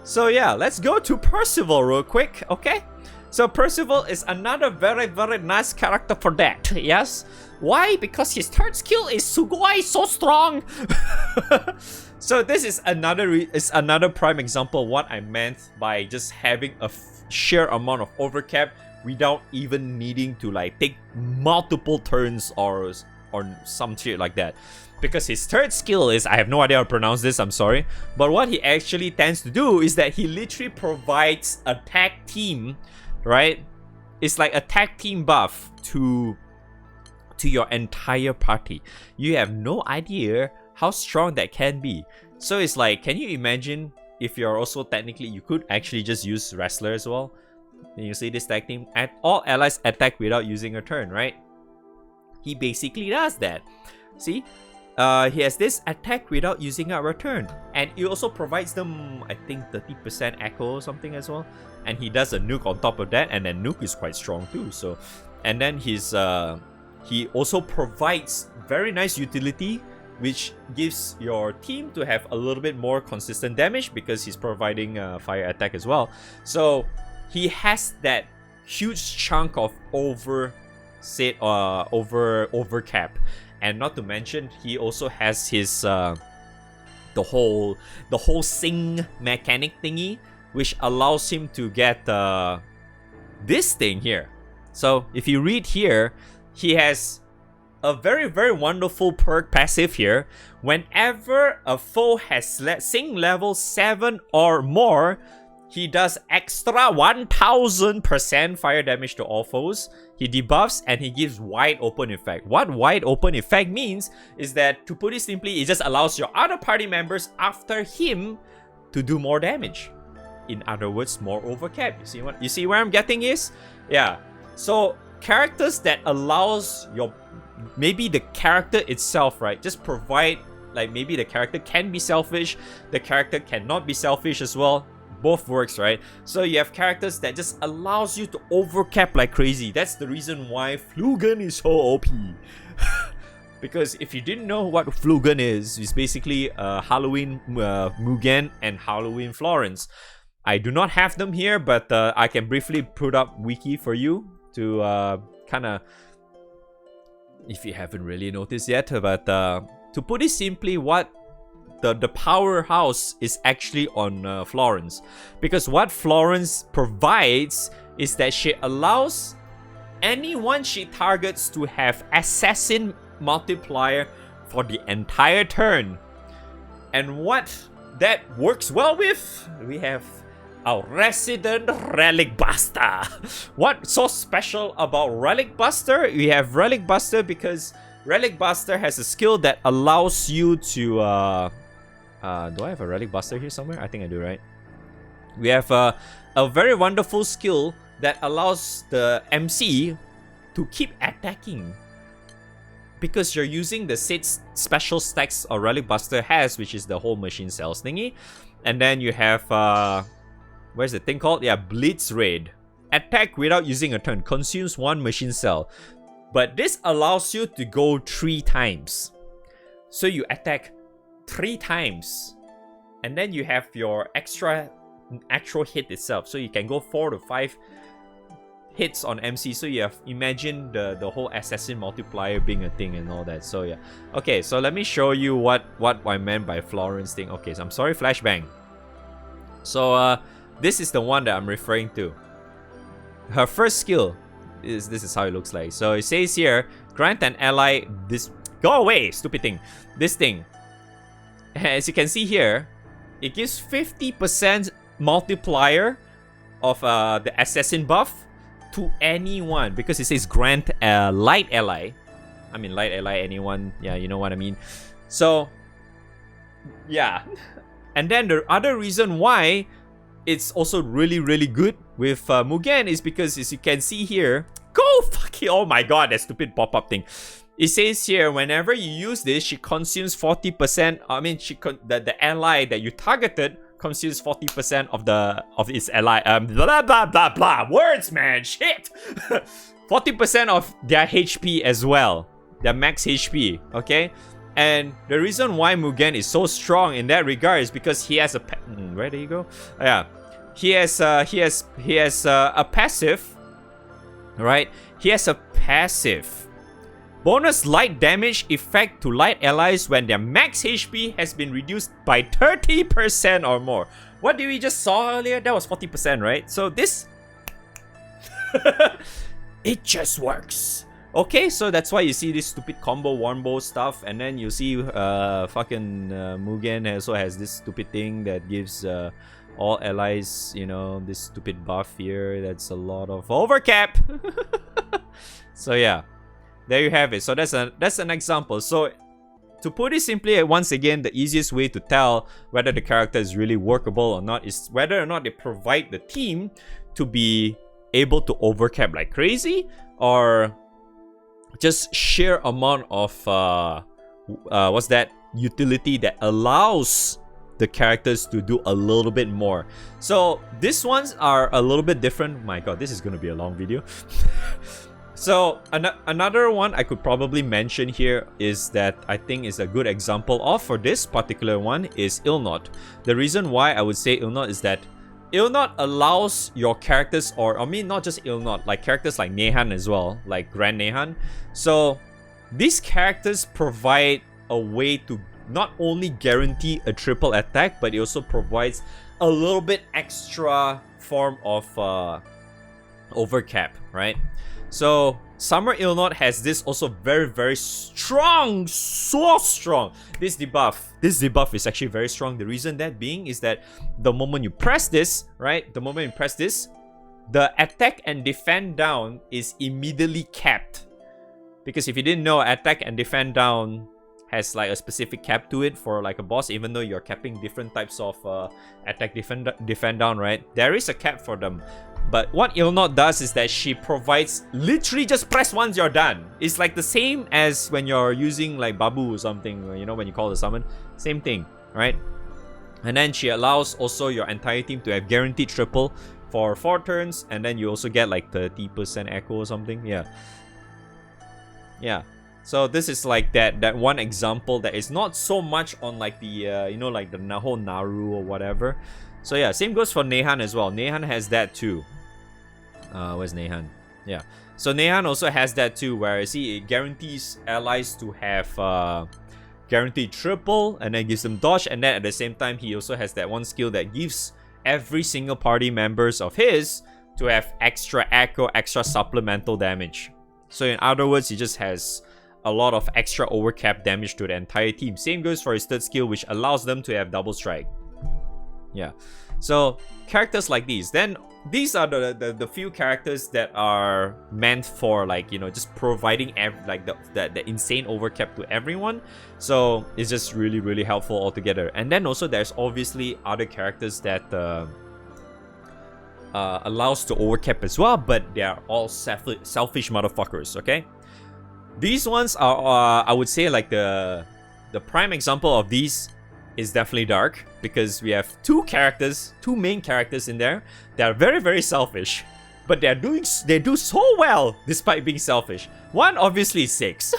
So yeah, let's go to Percival real quick, okay? So Percival is another very, very nice character for that, yes? Why? Because his third skill is Sugoi so strong. So this is another prime example of what I meant by just having a sheer amount of overcap without even needing to like take multiple turns or some shit like that. Because his third skill is, I have no idea how to pronounce this, I'm sorry, but what he actually tends to do is that he literally provides a tag team, right? It's like a tag team buff to your entire party. You have no idea how strong that can be. So it's like, can you imagine if you're also technically, you could actually just use wrestler as well. And you see this tag team, all allies attack without using a turn, right? He basically does that. See? He has this attack without using a return. And he also provides them, I think, 30% echo or something as well. And he does a nuke on top of that. And then nuke is quite strong too. So, and then he also provides very nice utility, which gives your team to have a little bit more consistent damage because he's providing fire attack as well. So he has that huge chunk of overcap. And not to mention, he also has his the whole sing mechanic thingy, which allows him to get this thing here. So if you read here, he has a very, very wonderful perk passive here. Whenever a foe has sing level 7 or more, he does extra 1000% fire damage to all foes. He debuffs and he gives wide open effect. What wide open effect means is that, to put it simply, it just allows your other party members after him to do more damage. In other words, more overcap. You see where I'm getting is? Yeah. So characters that allows maybe the character itself, right? Just provide, like, maybe the character can be selfish, the character cannot be selfish as well. Both works, right? So you have characters that just allows you to overcap like crazy. That's the reason why Flugen is so OP. Because if you didn't know what Flugen is, it's basically Halloween Mugen and Halloween Florence. I do not have them here, but I can briefly put up wiki for you to kind of, if you haven't really noticed yet. But to put it simply, what the powerhouse is actually on Florence, because what Florence provides is that she allows anyone she targets to have assassin multiplier for the entire turn. And what that works well with, we have our resident Relic Buster. What's so special about Relic Buster? We have Relic Buster because Relic Buster has a skill that allows you to do I have a Relic Buster here somewhere? I think I do, right? We have a very wonderful skill that allows the MC to keep attacking, because you're using the 6 special stacks a Relic Buster has, which is the whole machine cells thingy. And then you have where's the thing called? Yeah, Blitz Raid. Attack without using a turn, consumes 1 machine cell. But this allows you to go 3 times. So you attack 3 times, and then you have your actual hit itself. So you can go 4 to 5 hits on MC. So you have imagine the whole assassin multiplier being a thing and all that. So yeah. Okay, so let me show you what I meant by Florence thing. Okay, so I'm sorry, flashbang. So this is the one that I'm referring to. Her first skill is this is how it looks like. So it says here, grant an ally this. Go away, stupid thing. This thing. As you can see here, it gives 50% multiplier of the assassin buff to anyone, because it says grant a light ally. I mean, light ally, anyone. Yeah, you know what I mean. So, yeah. And then the other reason why it's also really, really good with Mugen is because, as you can see here, go fucking, oh my god, that stupid pop-up thing. It says here, whenever you use this, she consumes 40%. I mean, the ally that you targeted consumes 40% of its ally. Blah blah blah blah. Words, man. Shit. 40% of their HP as well. Their max HP. Okay. And the reason why Mugen is so strong in that regard is because he has a where did he go? Yeah, he has a passive. Right. He has a passive. Bonus light damage effect to light allies when their max HP has been reduced by 30% or more. What did we just saw earlier? That was 40%, right? So this... it just works. Okay, so that's why you see this stupid combo wombo stuff. And then you see fucking Mugen also has this stupid thing that gives all allies, you know, this stupid buff here. That's a lot of overcap. So yeah. There you have it. So that's an example. So to put it simply, once again, the easiest way to tell whether the character is really workable or not is whether or not they provide the team to be able to overcap like crazy, or just sheer amount of what's that, utility that allows the characters to do a little bit more. So these ones are a little bit different. My god, this is going to be a long video. So another one I could probably mention here is that I think is a good example of, for this particular one, is Ilnot. The reason why I would say Ilnot is that Ilnot allows your characters, or I mean not just Ilnot, like characters like Nehan as well, like Grand Nehan. So these characters provide a way to not only guarantee a triple attack, but it also provides a little bit extra form of overcap, right? So Summer Ilnot has this also very, very strong, so strong. This debuff is actually very strong. The reason that being is that the moment you press this, right? The moment you press this, the attack and defend down is immediately capped. Because if you didn't know, attack and defend down has like a specific cap to it for like a boss, even though you're capping different types of attack defend down, right? There is a cap for them. But what Ilnot does is that she provides literally just press once, you're done. It's like the same as when you're using like Babu or something, you know, when you call the summon. Same thing, right? And then she allows also your entire team to have guaranteed triple for 4 turns. And then you also get like 30% echo or something. Yeah. Yeah. So this is like that one example that is not so much on like the, you know, like the whole Naru or whatever. So yeah, same goes for Nehan as well. Nehan has that too. Where's Nehan? Yeah. So Nehan also has that too, where you see it guarantees allies to have guaranteed triple and then gives them dodge, and then at the same time he also has that one skill that gives every single party members of his to have extra echo, extra supplemental damage. So in other words, he just has a lot of extra overcap damage to the entire team. Same goes for his third skill, which allows them to have double strike. Yeah. So characters like these, then these are the few characters that are meant for, like, you know, just providing like the insane overcap to everyone. So it's just really, really helpful altogether. And then also there's obviously other characters that allows to overcap as well, but they are all selfish motherfuckers. Okay, these ones are I would say like the prime example of these is definitely Dark, because we have two main characters in there that are very, very selfish, but they do so well despite being selfish. One obviously is 6.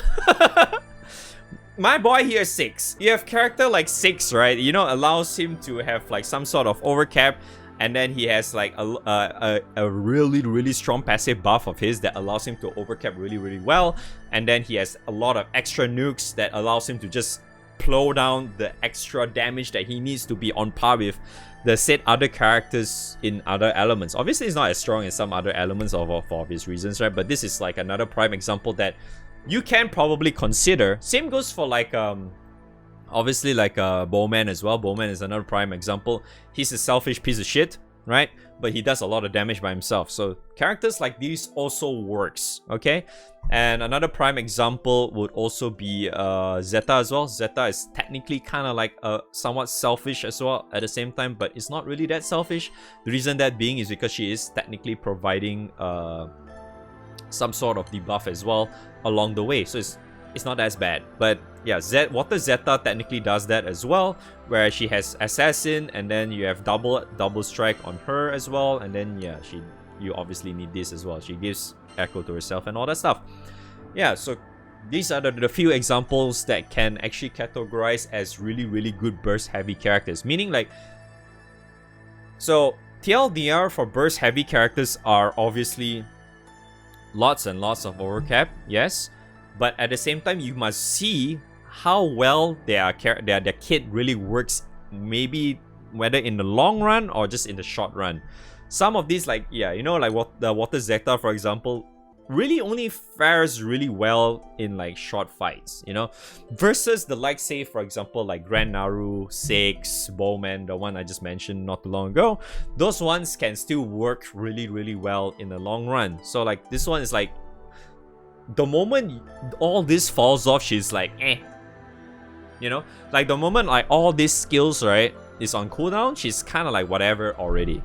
my boy here is 6. You have character like 6, right? You know, allows him to have like some sort of overcap, and then he has like a really, really strong passive buff of his that allows him to overcap really, really well. And then he has a lot of extra nukes that allows him to just plow down the extra damage that he needs to be on par with the said other characters in other elements. Obviously, it's not as strong as some other elements for obvious reasons, right? But this is like another prime example that you can probably consider. Same goes for like obviously like Bowman as well. Bowman is another prime example. He's a selfish piece of shit, right? But he does a lot of damage by himself. So characters like these also works, okay? And another prime example would also be Zeta as well. Zeta is technically kind of like somewhat selfish as well at the same time, but it's not really that selfish. The reason that being is because she is technically providing some sort of debuff as well along the way, so it's not as bad. But yeah, Water Zeta technically does that as well, where she has Assassin, and then you have double strike on her as well, and then yeah, you obviously need this as well. She gives echo to herself and all that stuff. Yeah, so these are the few examples that can actually categorize as really, really good burst heavy characters. Meaning like, so TLDR for burst heavy characters are obviously lots and lots of overcap, yes, but at the same time you must see how well their kit really works, maybe whether in the long run or just in the short run. Some of these, like, yeah, you know, like the Water Zeta, for example, really only fares really well in like short fights, you know, versus the like, say for example like Grand Naru, 6, Bowman, the one I just mentioned not too long ago. Those ones can still work really, really well in the long run. So like this one is like, the moment all this falls off, she's like you know, like the moment like all these skills, right, is on cooldown, she's kind of like whatever already.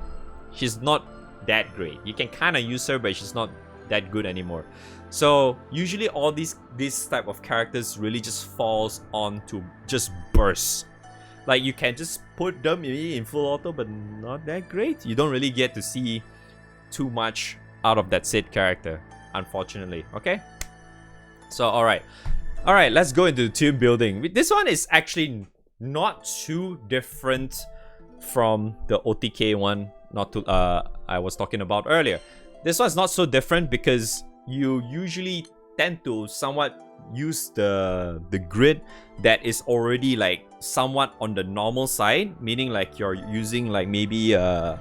She's not that great. You can kind of use her, but she's not that good anymore. So usually all this type of characters really just falls on to just burst. Like you can just put them in full auto, but not that great. You don't really get to see too much out of that said character, unfortunately. Okay, so alright, let's go into the team building. This one is actually not too different from the OTK one I was talking about earlier. This one's not so different because you usually tend to somewhat use the grid that is already like somewhat on the normal side, meaning like you're using like maybe the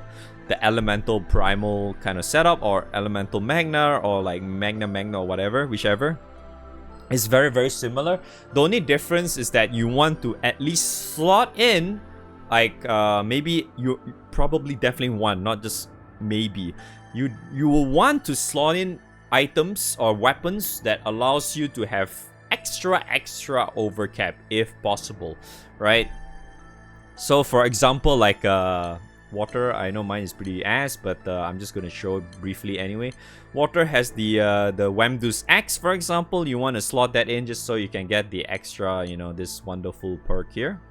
elemental primal kind of setup, or elemental magna, or like magna or whatever, whichever. It's very, very similar. The only difference is that you want to at least slot in like maybe you probably definitely want, not just maybe, you will want to slot in items or weapons that allows you to have extra overcap if possible, right? So for example, like Water, I know mine is pretty ass, but I'm just gonna show it briefly anyway. Water has the Wamdu's Axe, for example. You want to slot that in just so you can get the extra, you know, this wonderful perk here.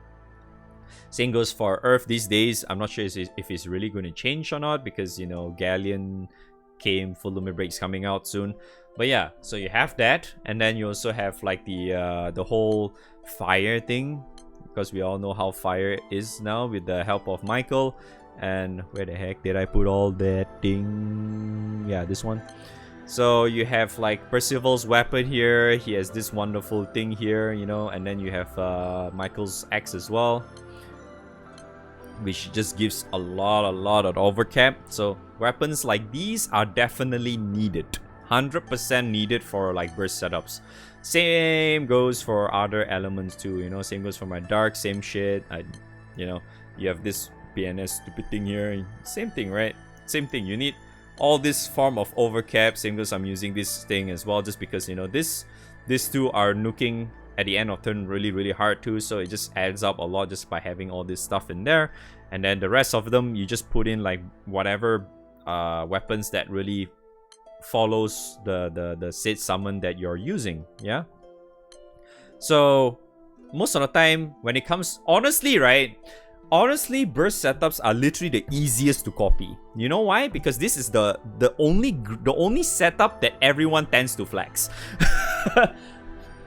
Same goes for Earth these days. I'm not sure if it's really going to change or not, because, you know, Galleon came, Full Limit Break's coming out soon. But yeah, so you have that, and then you also have like the whole fire thing, because we all know how fire is now with the help of Michael. And where the heck did I put all that thing? Yeah, this one. So you have like Percival's weapon here. He has this wonderful thing here, you know, and then you have Michael's axe as well, which just gives a lot of overcap. So weapons like these are definitely needed, 100% needed for like burst setups. Same goes for other elements too, you know. Same goes for my dark, same shit. You know, you have this PNS stupid thing here, same thing, right? Same thing. You need all this form of overcap. Same goes, I'm using this thing as well, just because, you know, these two are nuking at the end of turn really hard too, so it just adds up a lot just by having all this stuff in there. And then the rest of them, you just put in like whatever weapons that really follows the said summon that you're using. Yeah, so most of the time when it comes, honestly, burst setups are literally the easiest to copy. You know why? Because this is the only setup that everyone tends to flex.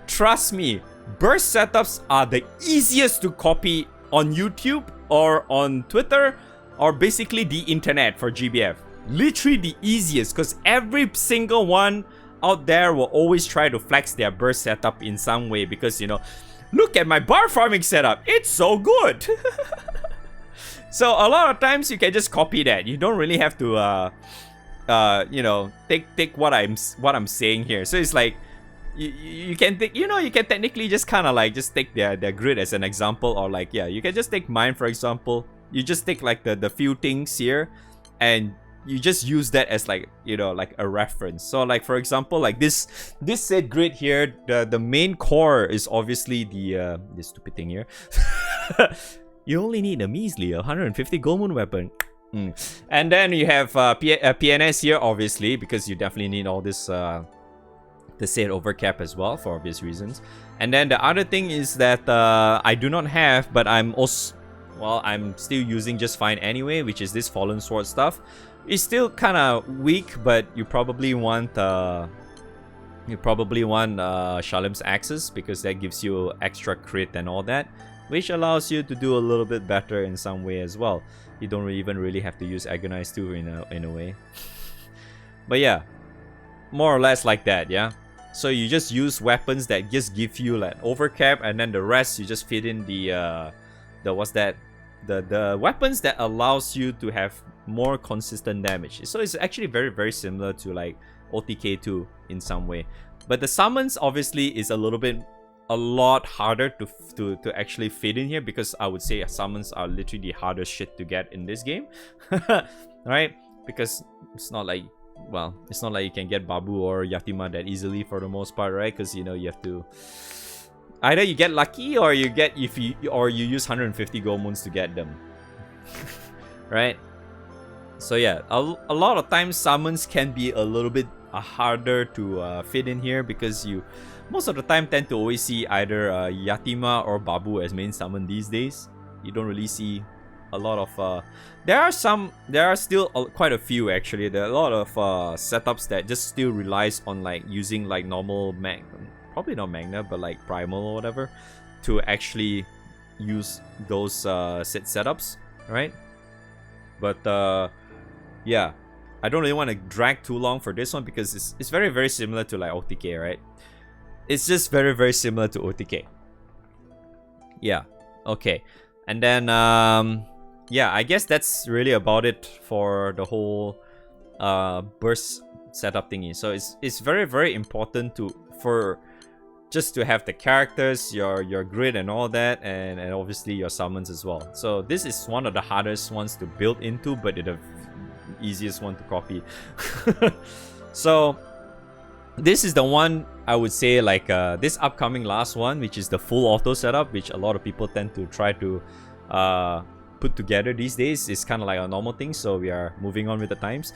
Trust me, burst setups are the easiest to copy on YouTube or on Twitter or basically the internet for GBF. Literally the easiest, because every single one out there will always try to flex their burst setup in some way because, you know, look at my bar farming setup, it's so good. So a lot of times you can just copy that. You don't really have to you know, take what I'm saying here. So it's like you can take, you know, you can technically just kind of like just take their grid as an example, or like, yeah, you can just take mine for example. You just take like the few things here and you just use that as like, you know, like a reference. So like for example, like this set grid here, the main core is obviously the this stupid thing here. You only need a measly 150 gold moon weapon. And then you have PNS here, obviously, because you definitely need all this the set overcap as well for obvious reasons. And then the other thing is that I do not have, but I'm also, well, I'm still using just fine anyway, which is this Fallen Sword stuff. It's still kind of weak, but you probably want Shalim's Axis, because that gives you extra crit and all that, which allows you to do a little bit better in some way as well. You don't even really have to use Agonize 2 in a way. But yeah, more or less like that, yeah. So you just use weapons that just give you like overcap, and then the rest you just fit in the what's that? The weapons that allows you to have more consistent damage. So it's actually very, very similar to like OTK 2 in some way. But the summons obviously is a lot harder to actually fit in here, because I would say summons are literally the hardest shit to get in this game. Right? Because it's not like, well, it's not like you can get Babu or Yatima that easily for the most part, right? Because, you know, you have to either you get lucky or you use 150 gold moons to get them. Right? So yeah, a lot of times summons can be a little bit harder to fit in here, because you most of the time tend to always see either Yatima or Babu as main summon these days. You don't really see a lot of there are still quite a few actually. There are a lot of setups that just still relies on like using like normal probably not Magna, but like Primal or whatever, to actually use those setups, right? But yeah, I don't really want to drag too long for this one, because it's very, very similar to like OTK, right? It's just very, very similar to OTK. Yeah, okay. And then yeah, I guess that's really about it for the whole burst setup thingy. So it's very, very important for just to have the characters, your grid and all that, and obviously your summons as well. So this is one of the hardest ones to build into, but the easiest one to copy. So this is the one I would say, like this upcoming last one, which is the full auto setup, which a lot of people tend to try to put together these days. It's kind of like a normal thing, so we are moving on with the times.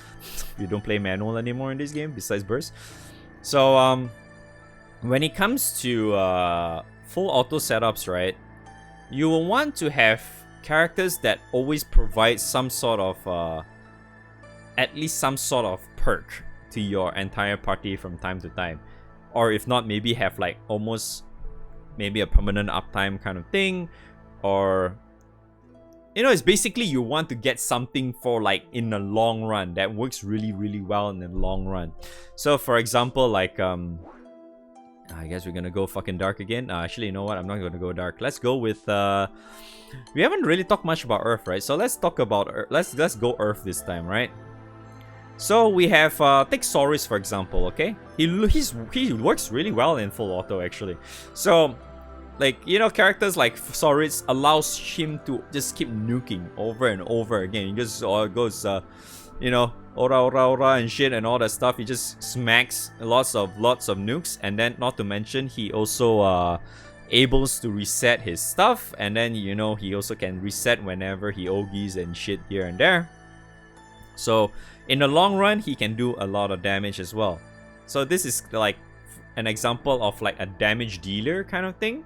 We don't play manual anymore in this game besides burst. So when it comes to full auto setups, right, you will want to have characters that always provide some sort of at least some sort of perk to your entire party from time to time, or if not, maybe have like almost maybe a permanent uptime kind of thing, or you know, it's basically you want to get something for like in the long run that works really, really well in the long run. So for example, like I guess we're gonna go fucking dark again. Actually, you know what? I'm not gonna go dark. Let's go with we haven't really talked much about Earth, right? So let's talk about Earth. Let's go Earth this time, right? So we have take Saurus for example, okay? He works really well in full auto actually. So like, you know, characters like Saurus allows him to just keep nuking over and over again. He just goes you know, ora and shit and all that stuff. He just smacks lots of nukes, and then not to mention he also able to reset his stuff, and then, you know, he also can reset whenever he ogies and shit here and there. So in the long run, he can do a lot of damage as well. So this is like an example of like a damage dealer kind of thing,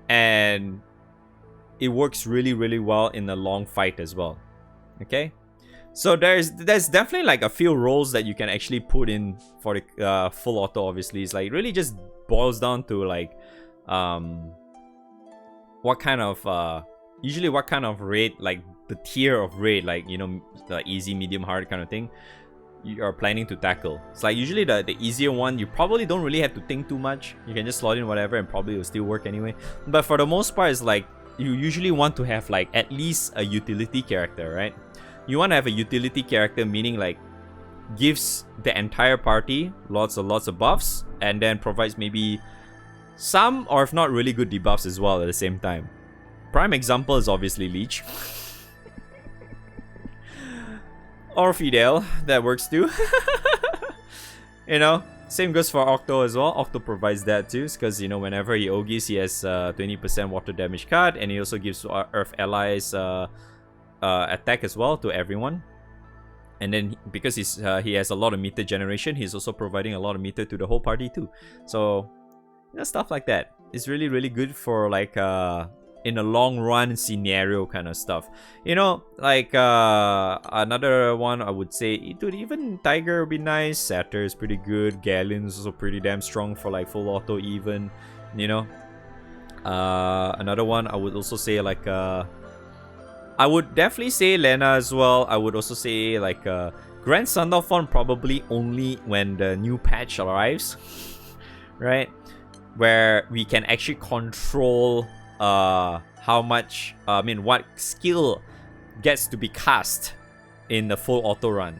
and it works really, really well in a long fight as well. Okay, so there's definitely like a few roles that you can actually put in for the full auto. Obviously, it's like really just boils down to like what kind of usually what kind of raid, like the tier of raid, like, you know, the easy, medium, hard kind of thing you are planning to tackle. It's like usually the easier one, you probably don't really have to think too much. You can just slot in whatever and probably will still work anyway. But for the most part, it's like you usually want to have like at least a utility character, right? You want to have a utility character, meaning like gives the entire party lots of buffs, and then provides maybe some, or if not really good debuffs as well at the same time. Prime example is obviously Leech. Or Fidel, that works too. You know, same goes for Octo as well. Octo provides that too, because, you know, whenever he Ogis, he has 20% water damage cut, and he also gives Earth allies attack as well to everyone. And then because he has a lot of meter generation, he's also providing a lot of meter to the whole party too. So, you know, stuff like that. It's really, really good for like in a long run scenario kind of stuff. You know, like another one I would say, even Tiger would be nice. Satyr is pretty good. Galleon's also pretty damn strong for like full auto even, you know. Another one I would also say like I would definitely say Lena as well. I would also say like Grand Sandalphon, probably only when the new patch arrives. Right? Where we can actually control how much, what skill gets to be cast in the full auto run,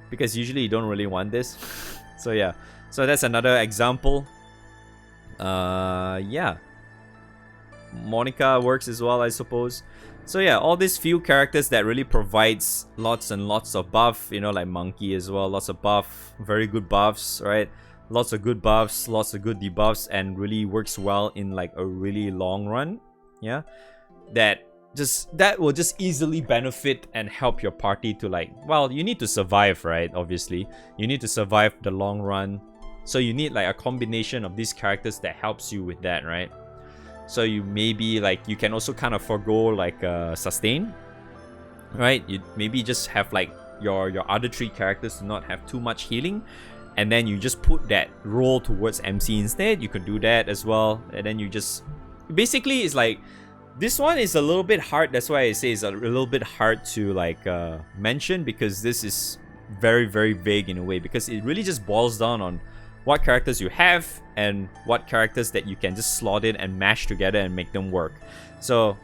because usually you don't really want this. So yeah, so that's another example. Yeah, Monica works as well, I suppose. So yeah, all these few characters that really provides lots and lots of buff, you know, like Monkey as well, lots of buff, very good buffs, right? Lots of good buffs, lots of good debuffs, and really works well in like a really long run. Yeah, that will just easily benefit and help your party to like, well, you need to survive, right? Obviously, you need to survive the long run, so you need like a combination of these characters that helps you with that, right? So you maybe like, you can also kind of forgo like sustain, right? You maybe just have like your other three characters to not have too much healing, and then you just put that roll towards MC instead. You could do that as well, and then you just basically, it's like, this one is a little bit hard. That's why I say it's a little bit hard to like mention, because this is very, very vague in a way, because it really just boils down on what characters you have and what characters that you can just slot in and mash together and make them work. So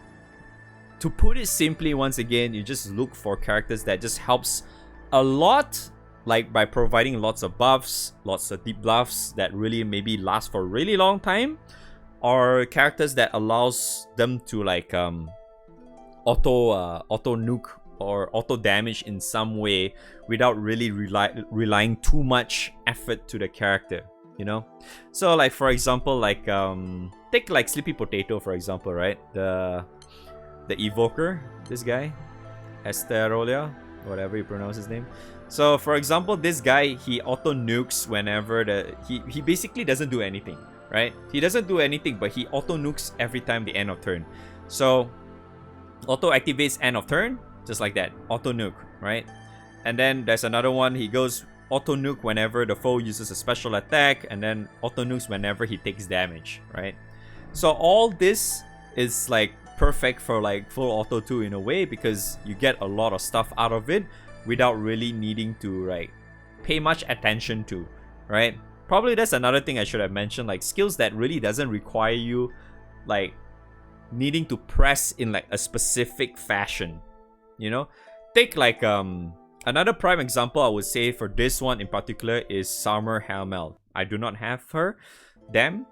to put it simply, once again, you just look for characters that just helps a lot, like by providing lots of buffs, lots of deep buffs that really maybe last for a really long time, or characters that allows them to like auto nuke or auto damage in some way without really relying too much effort to the character, you know. So like, for example, like take like Sleepy Potato, for example, right? The evoker, this guy, Esterolia, whatever you pronounce his name. So for example, this guy, he auto nukes whenever he basically doesn't do anything, right? He doesn't do anything, but he auto nukes every time the end of turn. So auto activates end of turn, just like that, auto nuke, right? And then there's another one, he goes auto nuke whenever the foe uses a special attack, and then auto nukes whenever he takes damage, right? So all this is like perfect for like full auto 2 in a way, because you get a lot of stuff out of it without really needing to like pay much attention to, right? Probably that's another thing I should have mentioned, like skills that really doesn't require you like needing to press in like a specific fashion, you know. Take like another prime example I would say for this one in particular is Summer Hamel. I do not have them,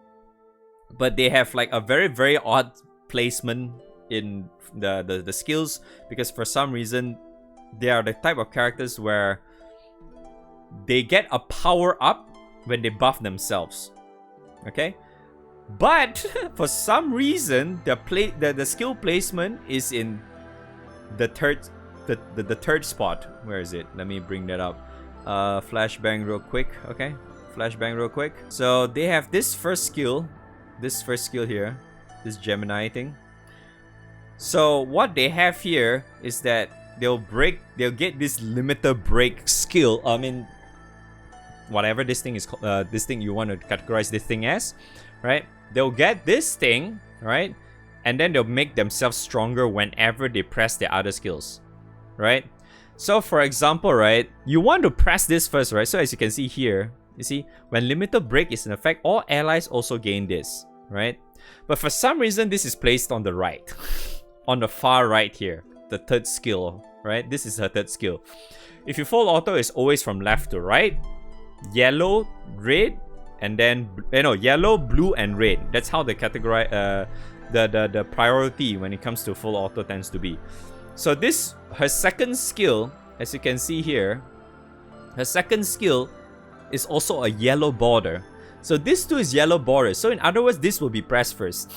but they have like a very, very odd placement in the skills, because for some reason they are the type of characters where they get a power up when they buff themselves, okay? But for some reason the skill placement is in the third spot. Where is it? Let me bring that up. Flashbang real quick. Okay, flashbang real quick. So they have this first skill here, this Gemini thing. So what they have here is that they'll get this limiter break skill. I mean, whatever this thing is, this thing you want to categorize this thing as, right? they'll get this thing, right? And then they'll make themselves stronger whenever they press their other skills, right? So for example, right, you want to press this first, right? So as you can see here, you see, when limited break is in effect, all allies also gain this, right? But for some reason, this is placed on the right, on the far right here, the third skill, right? This is her third skill. If you full auto, it's always from left to right, yellow, red, and then yellow, blue, and red. That's how the categorize the priority when it comes to full auto tends to be. So this, her second skill, as you can see here, her second skill is also a yellow border. So this too is yellow border. So in other words, this will be pressed first,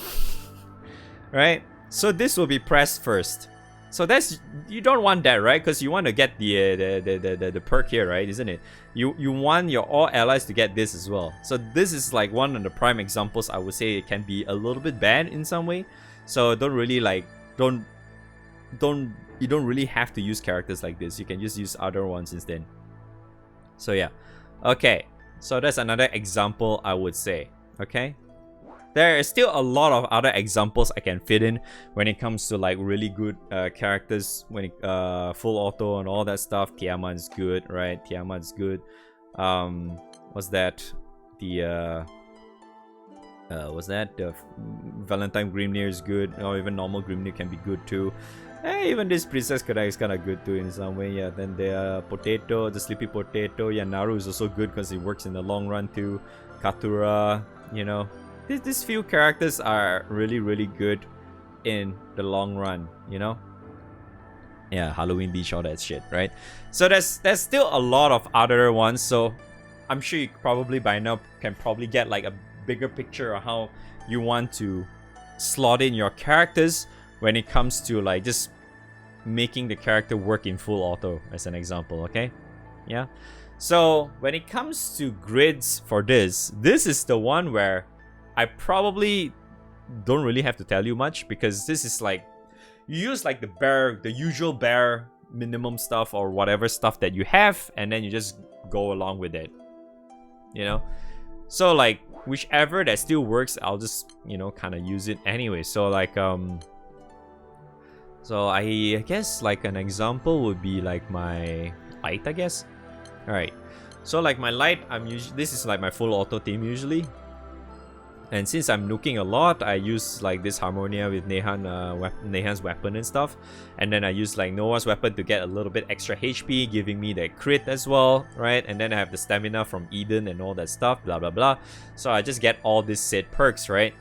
right? So this will be pressed first. So that's, you don't want that, right? Because you want to get the perk here, right? Isn't it? You want your all allies to get this as well. So this is like one of the prime examples. I would say it can be a little bit bad in some way. So don't really like you don't really have to use characters like this. You can just use other ones instead. So yeah, okay. So that's another example I would say. Okay. There is still a lot of other examples I can fit in when it comes to like really good characters, when it, full auto and all that stuff. Tiamat's good, right? Tiamat's good. What's that? The Valentine Grimnir is good, or even normal Grimnir can be good too. Even this Princess Karai is kind of good too in some way. Yeah. Then the Potato, the Sleepy Potato. Yeah, Naru is also good because it works in the long run too. Katura, you know. These few characters are really, really good in the long run, you know? Yeah, Halloween Beach, all that shit, right? So there's still a lot of other ones, so I'm sure you probably by now can probably get like a bigger picture of how you want to slot in your characters when it comes to like just making the character work in full auto, as an example, okay? Yeah. So when it comes to grids for this is the one where I probably don't really have to tell you much, because this is like, you use like the usual bare minimum stuff or whatever stuff that you have, and then you just go along with it, you know? So like, whichever that still works, I'll just, you know, kind of use it anyway. So like, so I guess like an example would be like my light, I guess. All right. So like my light, this is like my full auto team usually. And since I'm nuking a lot, I use like this Harmonia with Nehan's weapon and stuff. And then I use like Noah's weapon to get a little bit extra HP, giving me the crit as well, right? And then I have the stamina from Eden and all that stuff, blah blah blah. So I just get all these said perks, right?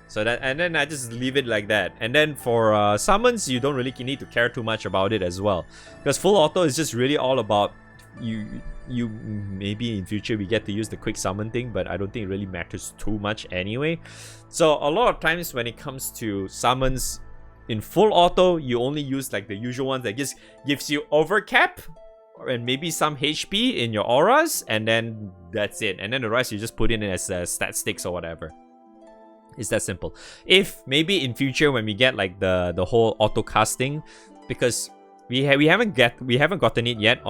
So that, and then I just leave it like that. And then for summons, you don't really need to care too much about it as well, because full auto is just really all about you maybe in future we get to use the quick summon thing, but I don't think it really matters too much anyway. So a lot of times when it comes to summons in full auto, you only use like the usual ones that just gives you overcap and maybe some HP in your auras, and then that's it. And then the rest you just put in as stat sticks or whatever. It's that simple. If maybe in future when we get like the whole auto casting, because we haven't gotten it yet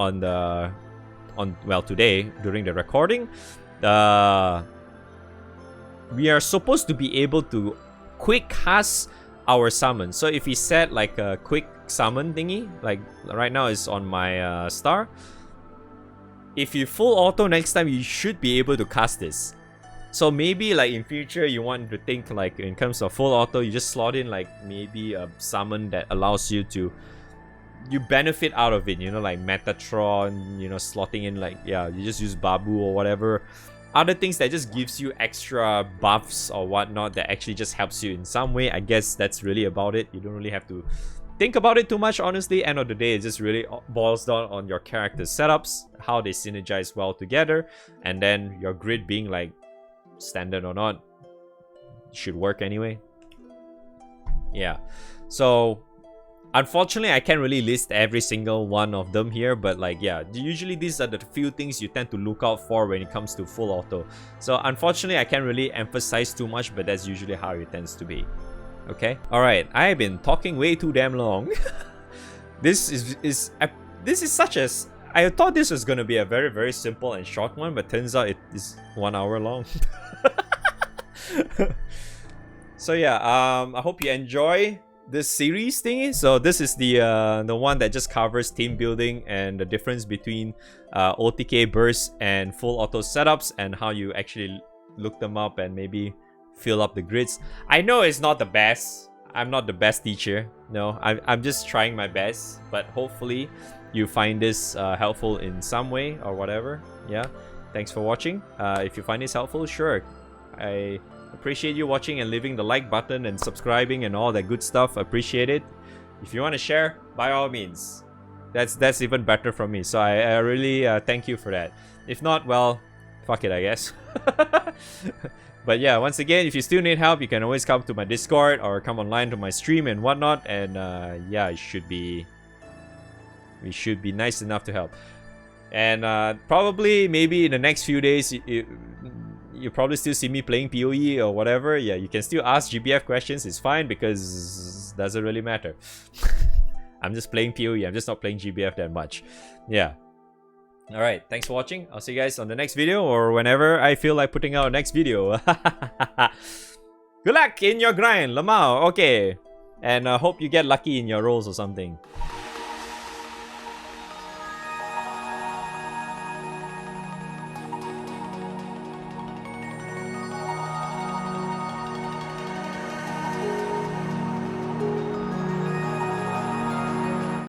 well, today during the recording, we are supposed to be able to quick cast our summon. So if we set like a quick summon thingy, like right now it's on my star, if you full auto next time, you should be able to cast this. So maybe like in future you want to think like in terms of full auto, you just slot in like maybe a summon that allows you to benefit out of it, you know, like Metatron, you know, slotting in like, yeah, you just use Babu or whatever. Other things that just gives you extra buffs or whatnot that actually just helps you in some way. I guess that's really about it. You don't really have to think about it too much, honestly. End of the day, it just really boils down on your character setups, how they synergize well together, and then your grid being like standard or not, should work anyway. Yeah. So unfortunately, I can't really list every single one of them here, but like, yeah, usually these are the few things you tend to look out for when it comes to full auto. So unfortunately, I can't really emphasize too much, but that's usually how it tends to be. Okay. All right. I have been talking way too damn long. This is such a. I thought this was gonna be a very, very simple and short one, but turns out it is 1 hour long. So yeah, I hope you enjoy this series thingy. So this is the one that just covers team building and the difference between OTK bursts and full auto setups and how you actually look them up and maybe fill up the grids. I know it's not the best. I'm not the best teacher. No, I'm just trying my best. But hopefully you find this helpful in some way or whatever. Yeah. Thanks for watching. If you find this helpful, sure. I appreciate you watching and leaving the like button and subscribing and all that good stuff. Appreciate it. If you want to share, by all means. That's even better from me. So I really thank you for that. If not, well, fuck it, I guess. But yeah, once again, if you still need help, you can always come to my Discord or come online to my stream and whatnot. And yeah, we should be nice enough to help. And probably maybe in the next few days, you probably still see me playing PoE or whatever. Yeah, you can still ask GBF questions. It's fine because it doesn't really matter. I'm just playing PoE. I'm just not playing GBF that much. Yeah. Alright, thanks for watching. I'll see you guys on the next video or whenever I feel like putting out a next video. Good luck in your grind, Lamau. Okay. And hope you get lucky in your rolls or something.